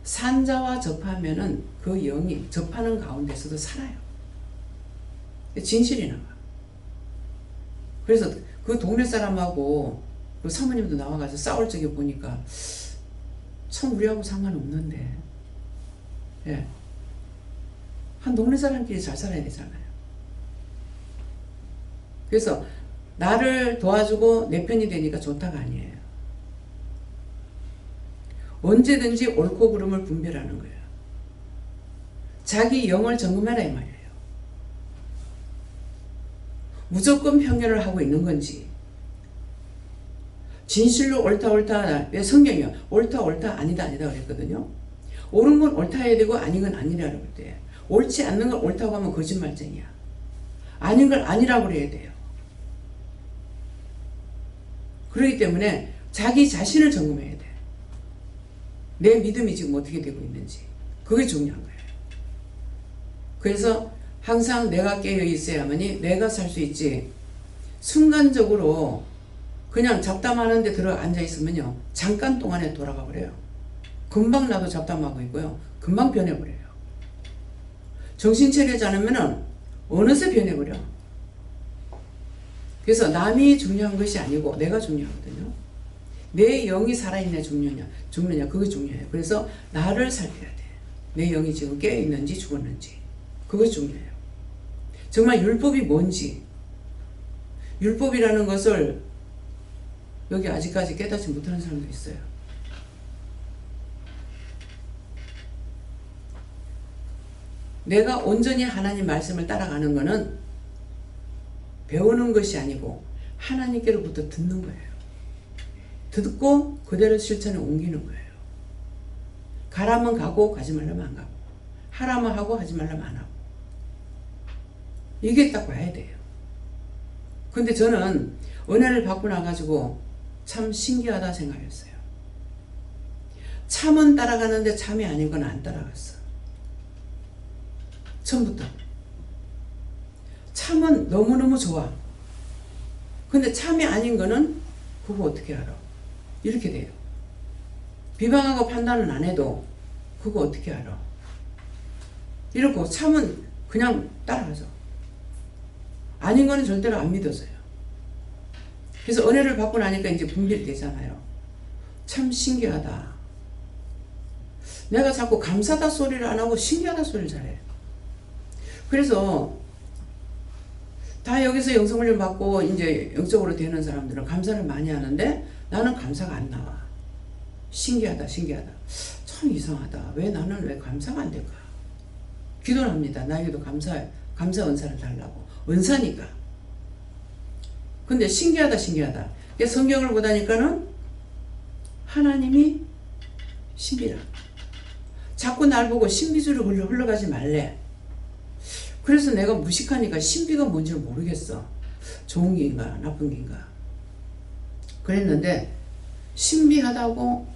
산자와 접하면은 그 영이 접하는 가운데서도 살아요. 진실이 나와. 그래서 그 동네 사람하고 그 사모님도 나와가지고 싸울 적에 보니까 참 우리하고 상관없는데, 예. 한 동네 사람끼리 잘 살아야 되잖아요. 그래서 나를 도와주고 내 편이 되니까 좋다가 아니에요. 언제든지 옳고 그름을 분별하는 거예요. 자기 영을 점검하라 이 말이에요. 무조건 편견을 하고 있는 건지, 진실로 옳다 왜 성경이요? 옳다 아니다 그랬거든요. 옳은 건 옳다 해야 되고 아닌 건 아니라고 그럴 때, 옳지 않는 걸 옳다고 하면 거짓말쟁이야. 아닌 걸 아니라고 그래야 돼요. 그렇기 때문에 자기 자신을 점검해야 돼. 내 믿음이 지금 어떻게 되고 있는지. 그게 중요한 거예요. 그래서 항상 내가 깨어 있어야만이 내가 살 수 있지. 순간적으로 그냥 잡담하는 데 들어 앉아 있으면요, 잠깐 동안에 돌아가 버려요. 금방 나도 잡담하고 있고요, 금방 변해버려요. 정신 차리지 않으면 어느새 변해버려. 그래서 남이 중요한 것이 아니고 내가 중요하거든요. 내 영이 살아있냐 죽느냐 그게 중요해요. 그래서 나를 살펴야 돼. 내 영이 지금 깨어있는지 죽었는지 그거 중요해요. 정말 율법이 뭔지, 율법이라는 것을 여기 아직까지 깨닫지 못하는 사람도 있어요. 내가 온전히 하나님 말씀을 따라가는 것은 배우는 것이 아니고 하나님께로부터 듣는 거예요. 듣고 그대로 실천에 옮기는 거예요. 가라면 가고 가지 말라면 안 가고, 하라면 하고 하지 말라면 안 하고. 이게 딱 와야 돼요. 근데 저는 은혜를 받고 나가지고 참 신기하다 생각했어요. 참은 따라가는데 참이 아닌 건 안 따라갔어. 처음부터. 참은 너무너무 좋아. 근데 참이 아닌 거는 그거 어떻게 알아? 이렇게 돼요. 비방하고 판단은 안 해도 그거 어떻게 알아? 이러고 참은 그냥 따라가죠. 아닌 거는 절대로 안 믿어져요. 그래서 은혜를 받고 나니까 이제 분별이 되잖아요. 참 신기하다. 내가 자꾸 감사다 소리를 안 하고 신기하다 소리를 잘해. 그래서 다 여기서 영성훈련 받고 이제 영적으로 되는 사람들은 감사를 많이 하는데 나는 감사가 안 나와. 신기하다. 참 이상하다. 왜 나는 왜 감사가 안 될까? 기도를 합니다. 나에게도 감사 은사를 달라고. 은사니까. 근데 신기하다. 성경을 보다니까는 하나님이 신비라. 자꾸 날 보고 신비주의로 흘러가지 말래. 그래서 내가 무식하니까 신비가 뭔지 모르겠어. 좋은 게인가 나쁜 게인가. 그랬는데 신비하다고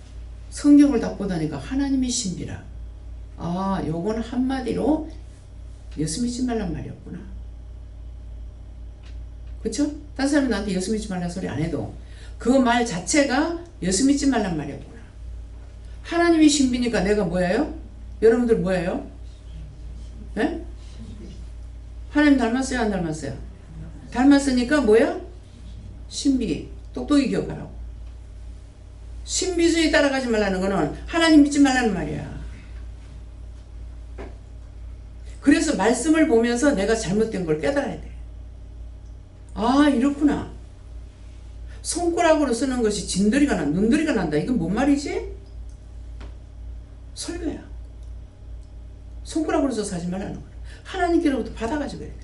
성경을 딱 보다니까 하나님이 신비라. 아, 요건 한마디로 예수 믿지 말란 말이었구나. 그쵸? 다른 사람이 나한테 예수 믿지 말란 소리 안 해도 그 말 자체가 예수 믿지 말란 말이었구나. 하나님이 신비니까 내가 뭐예요? 여러분들 뭐예요? 네? 하나님 닮았어요? 안 닮았어요? 닮았으니까 뭐야? 신비. 똑똑히 기억하라고. 신비주의 따라가지 말라는 거는 하나님 믿지 말라는 말이야. 그래서 말씀을 보면서 내가 잘못된 걸 깨달아야 돼. 아, 이렇구나. 손가락으로 쓰는 것이 진드리가 난다, 눈드리가 난다. 이건 뭔 말이지? 설교야. 손가락으로 써서 하지 말라는 거야. 하나님께로부터 받아가지고 해야 돼.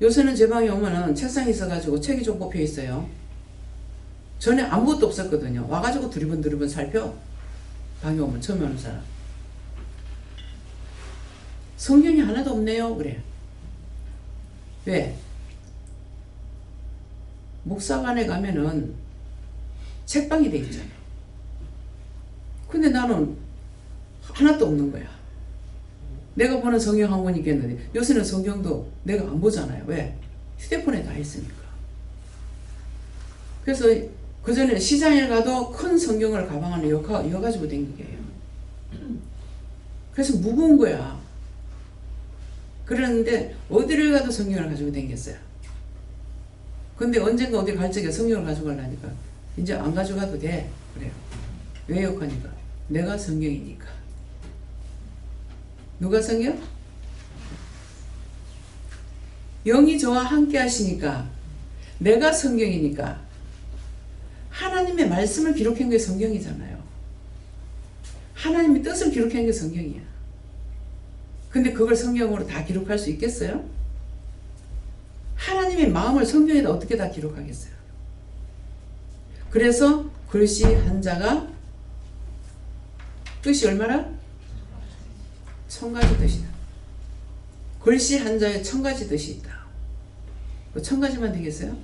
요새는 제 방에 오면은 책상이 있어가지고 책이 좀 꼽혀 있어요. 전에 아무것도 없었거든요. 와가지고 두리번 살펴. 방에 오면 처음에 오는 사람. 성경이 하나도 없네요. 그래. 왜? 목사관에 가면은 책방이 돼 있잖아요. 근데 나는 하나도 없는 거야. 내가 보는 성경 한 권이 있겠는데 요새는 성경도 내가 안 보잖아요. 왜? 휴대폰에 다 있으니까. 그래서 그 전에 시장에 가도 큰 성경을 가방 안에 이어가지고 댕기게요. 그래서 무거운 거야. 그랬는데 어디를 가도 성경을 가지고 댕겼어요. 근데 언젠가 어디 갈 적에 성경을 가지고 가려니까 이제 안 가져가도 돼. 그래요. 왜 욕하니까? 내가 성경이니까. 누가 성경? 영이 저와 함께 하시니까 내가 성경이니까 하나님의 말씀을 기록한 게 성경이잖아요. 하나님의 뜻을 기록한 게 성경이야. 근데 그걸 성경으로 다 기록할 수 있겠어요? 하나님의 마음을 성경에다 어떻게 다 기록하겠어요? 그래서 글씨 한자가 뜻이 얼마나? 1000가지 뜻이다. 글씨 한자에 1000가지 뜻이 있다. 그 1000가지만 되겠어요?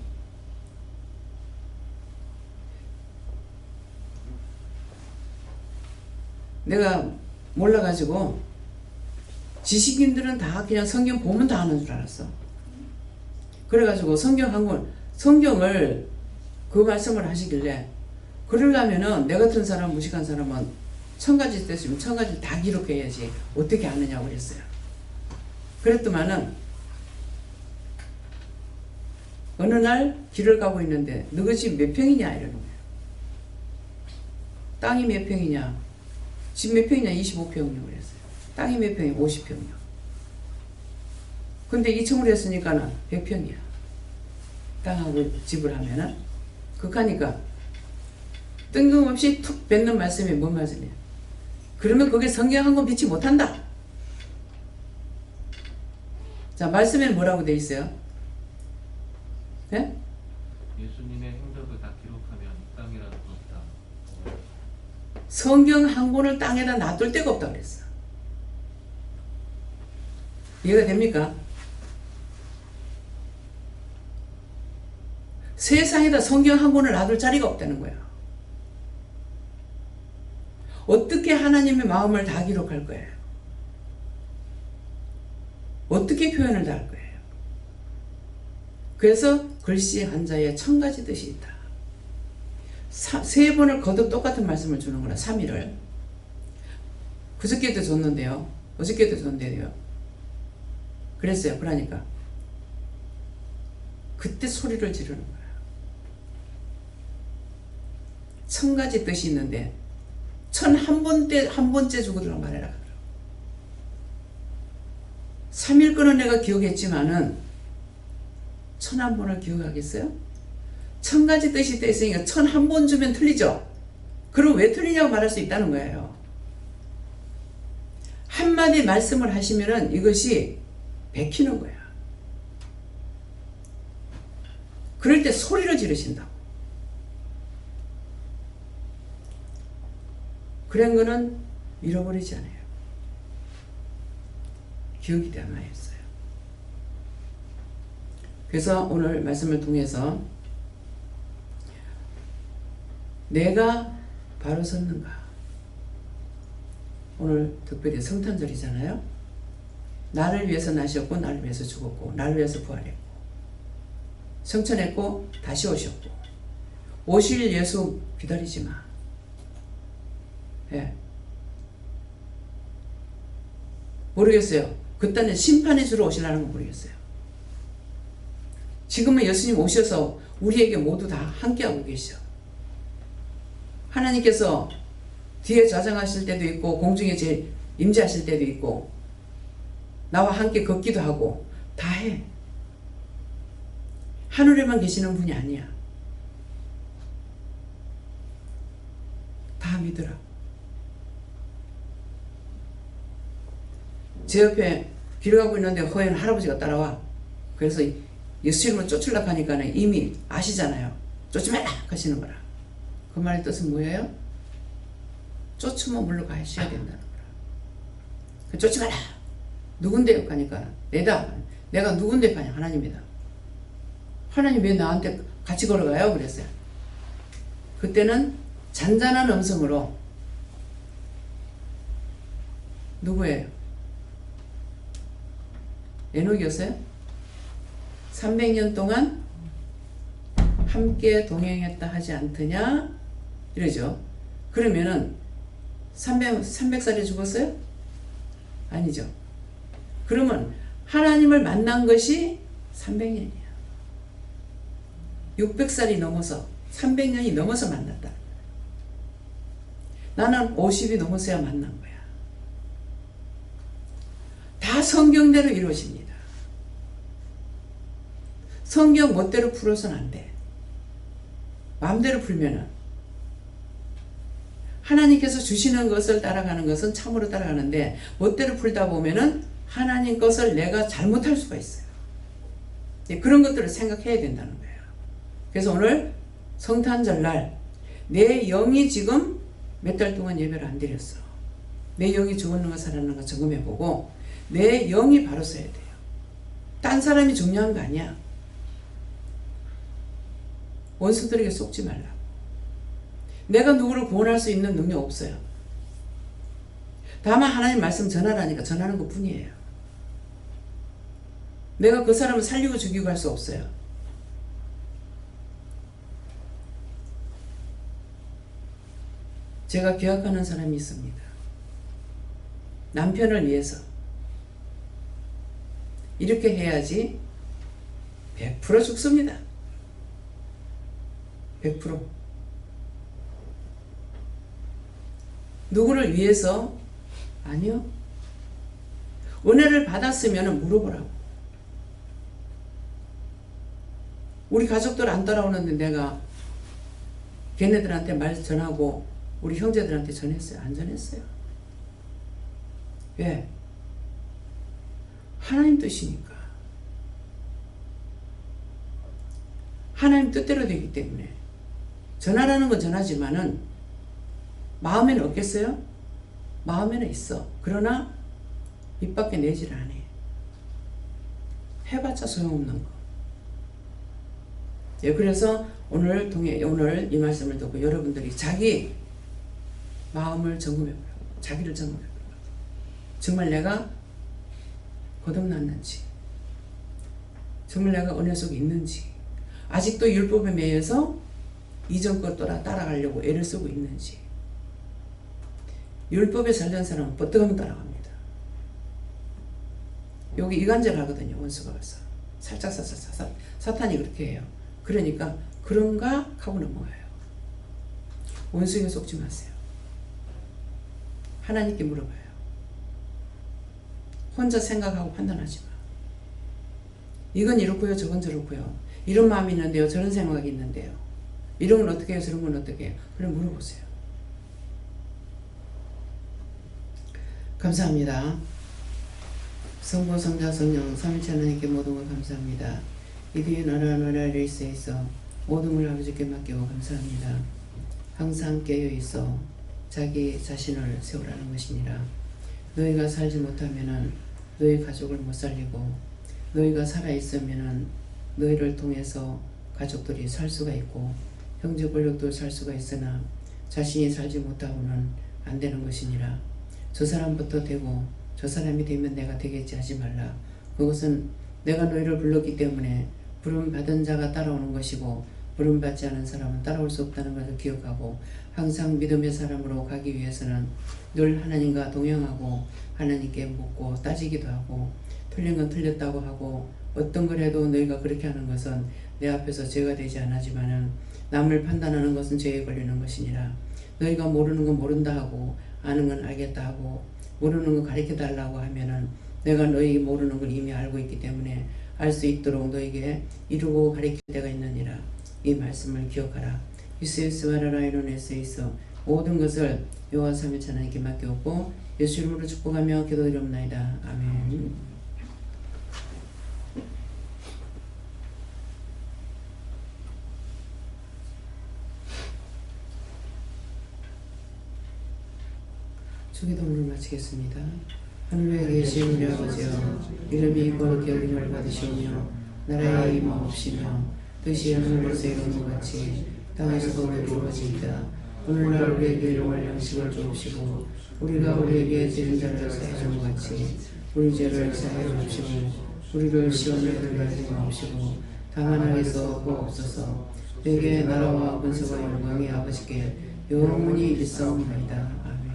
내가 몰라가지고 지식인들은 다 그냥 성경 보면 다 아는 줄 알았어. 그래가지고 성경 한 권, 성경을 그 말씀을 하시길래 그러려면은 내 같은 사람, 무식한 사람은 1000가지 뜻이면 1000가지 다 기록해야지 어떻게 아느냐고 그랬어요. 그랬더만은 어느 날 길을 가고 있는데 너희 집 몇 평이냐 이러는 거예요. 땅이 몇 평이냐? 집 몇 평이냐? 25평이냐고 그랬어요. 땅이 몇 평이냐? 50평이요. 근데 2층으로 했으니까는 100평이야. 땅하고 집을 하면은. 그러니까 뜬금없이 툭 뱉는 말씀이 뭔 말씀이에요? 그러면 그게 성경 한 권 믿지 못한다. 자, 말씀에는 뭐라고 돼 있어요? 네? 예수님의 행적을 다 기록하면 땅이라도 없다. 성경 한 권을 땅에다 놔둘 데가 없다 그랬어. 이해가 됩니까? 세상에다 성경 한 권을 놔둘 자리가 없다는 거야. 어떻게 하나님의 마음을 다 기록할 거예요? 어떻게 표현을 다 할 거예요? 그래서 글씨 한자에 1000가지 뜻이 있다. 세 번을 거듭 똑같은 말씀을 주는구나. 3일을. 그저께도 줬는데요. 어저께도 줬는데요. 그랬어요. 그러니까 그때 소리를 지르는 거야. 1000가지 뜻이 있는데 1001번째 한 번째 주거들어 말해라. 3일 거는 내가 기억했지만은 1001번을 기억하겠어요? 1000가지 뜻이 있으니까 1001번 주면 틀리죠? 그럼 왜 틀리냐고 말할 수 있다는 거예요. 한마디 말씀을 하시면은 이것이 베끼는 거야. 그럴 때 소리를 지르신다고. 그런 거는 잃어버리지 않아요. 기억이 남아있어요. 그래서 오늘 말씀을 통해서 내가 바로 섰는가? 오늘 특별히 성탄절이잖아요. 나를 위해서 나셨고 나를 위해서 죽었고 나를 위해서 부활했고 성천했고 다시 오셨고 오실 예수 기다리지 마. 예. 모르겠어요. 그때는 심판의 주로 오시려는 건 모르겠어요. 지금은 예수님 오셔서 우리에게 모두 다 함께하고 계셔. 하나님께서 뒤에 좌정하실 때도 있고 공중에 임재하실 때도 있고 나와 함께 걷기도 하고 다 해. 하늘에만 계시는 분이 아니야. 다 믿으라. 제 옆에 길 가고 있는데 허연 할아버지가 따라와. 그래서 예수 이름으로 쫓으려고 하니까 이미 아시잖아요. 쫓지 말라 하시는 거라. 그 말의 뜻은 뭐예요? 쫓으면 물러가셔야 된다는 거라. 그 쫓지 마라. 누군데요? 가니까 내가 누군데 가냐? 하나님이다. 하나님 왜 나한테 같이 걸어가요? 그랬어요. 그때는 잔잔한 음성으로 누구예요? 에녹이었어요? 300년 동안 함께 동행했다 하지 않더냐? 이러죠. 그러면은 300살에 죽었어요? 아니죠. 그러면 하나님을 만난 것이 300년이야. 600살이 넘어서 300년이 넘어서 만났다. 나는 50이 넘어서야 만난 거야. 다 성경대로 이루어집니다. 성경 멋대로 풀어서는 안 돼. 마음대로 풀면은 하나님께서 주시는 것을 따라가는 것은 참으로 따라가는데 멋대로 풀다 보면은 하나님 것을 내가 잘못할 수가 있어요. 그런 것들을 생각해야 된다는 거예요. 그래서 오늘 성탄절날 내 영이 지금 몇 달 동안 예배를 안 드렸어. 내 영이 죽었는가 살았는가 점검해보고 내 영이 바로 서야 돼요. 딴 사람이 중요한 거 아니야. 원수들에게 속지 말라고. 내가 누구를 구원할 수 있는 능력 없어요. 다만 하나님 말씀 전하라니까 전하는 것 뿐이에요. 내가 그 사람을 살리고 죽이고 할 수 없어요. 제가 기억하는 사람이 있습니다. 남편을 위해서 이렇게 해야지 100% 죽습니다. 100%. 누구를 위해서? 아니요. 은혜를 받았으면 물어보라고. 우리 가족들 안 따라오는데 내가 걔네들한테 말 전하고 우리 형제들한테 전했어요? 안 전했어요? 왜? 하나님 뜻이니까. 하나님 뜻대로 되기 때문에 전하라는 건 전하지만은 마음에는 없겠어요? 마음에는 있어. 그러나 입 밖에 내질 않아. 해봤자 소용없는 거. 예, 그래서 오늘 이 말씀을 듣고 여러분들이 자기 마음을 점검해보라고. 자기를 점검해보라고. 정말 내가 거듭났는지, 정말 내가 은혜 속에 있는지, 아직도 율법에 매여서 이전 것 따라가려고 애를 쓰고 있는지. 율법에 살던 사람은 버뜩하면 따라갑니다. 여기 이간질 하거든요. 원수가 와서 살짝 사탄이 그렇게 해요. 그러니까 그런가 하고 넘어가요. 원수에게 속지 마세요. 하나님께 물어봐요. 혼자 생각하고 판단하지 마. 이건 이렇고요, 저건 저렇고요. 이런 마음이 있는데요, 저런 생각이 있는데요. 이런 건 어떻게 해요, 저런 건 어떻게 해요. 그럼 물어보세요. 감사합니다. 성부, 성자, 성령, 삼위일체 하나님께 모든 걸 감사합니다. 이들이 나라를 있어 모든 걸 아버지께 맡기고 감사합니다. 항상 깨어있어 자기 자신을 세우라는 것이니라. 너희가 살지 못하면은 너희 가족을 못 살리고, 너희가 살아있으면은 너희를 통해서 가족들이 살 수가 있고 형제 권력도 살 수가 있으나 자신이 살지 못하고는 안 되는 것이니라. 저 사람부터 되고 저 사람이 되면 내가 되겠지 하지 말라. 그것은 내가 너희를 불렀기 때문에 부름받은 자가 따라오는 것이고 부름받지 않은 사람은 따라올 수 없다는 것을 기억하고 항상 믿음의 사람으로 가기 위해서는 늘 하나님과 동행하고 하나님께 묻고 따지기도 하고 틀린 건 틀렸다고 하고 어떤 걸 해도 너희가 그렇게 하는 것은 내 앞에서 죄가 되지 않았지만은 남을 판단하는 것은 죄에 걸리는 것이니라. 너희가 모르는 건 모른다 하고 아는 건 알겠다 하고 모르는 건 가르쳐 달라고 하면은 내가 너희 모르는 걸 이미 알고 있기 때문에 알 수 있도록 너에게 이루고 가르칠 때가 있느니라. 이 말씀을 기억하라. 이스와라라이론에서 있어 모든 것을 여호와 삼위일체 하나님께 맡겨오고 예수 이름으로 축복하며 기도드리옵나이다. 아멘. 수기도문을 마치겠습니다. 하늘에 계신 우리 아버지여, 이름이 거룩히 여김을 받으시오며 나라의 임하옵시며 뜻이 하늘에서 이루는 것 같이 땅에서도 이루어지이다. 오늘날 우리에게 일용할 양식을 주옵시고 우리가 우리에게 지은 자를 사하여 준 것 같이 우리 죄를 사하여 주옵시고 우리를 시험에 들게 마옵시고 다만 악에서 구하옵소서. 내게 나라와 권세와 영광이 아버지께 영원히 일사옵나이다. 아멘.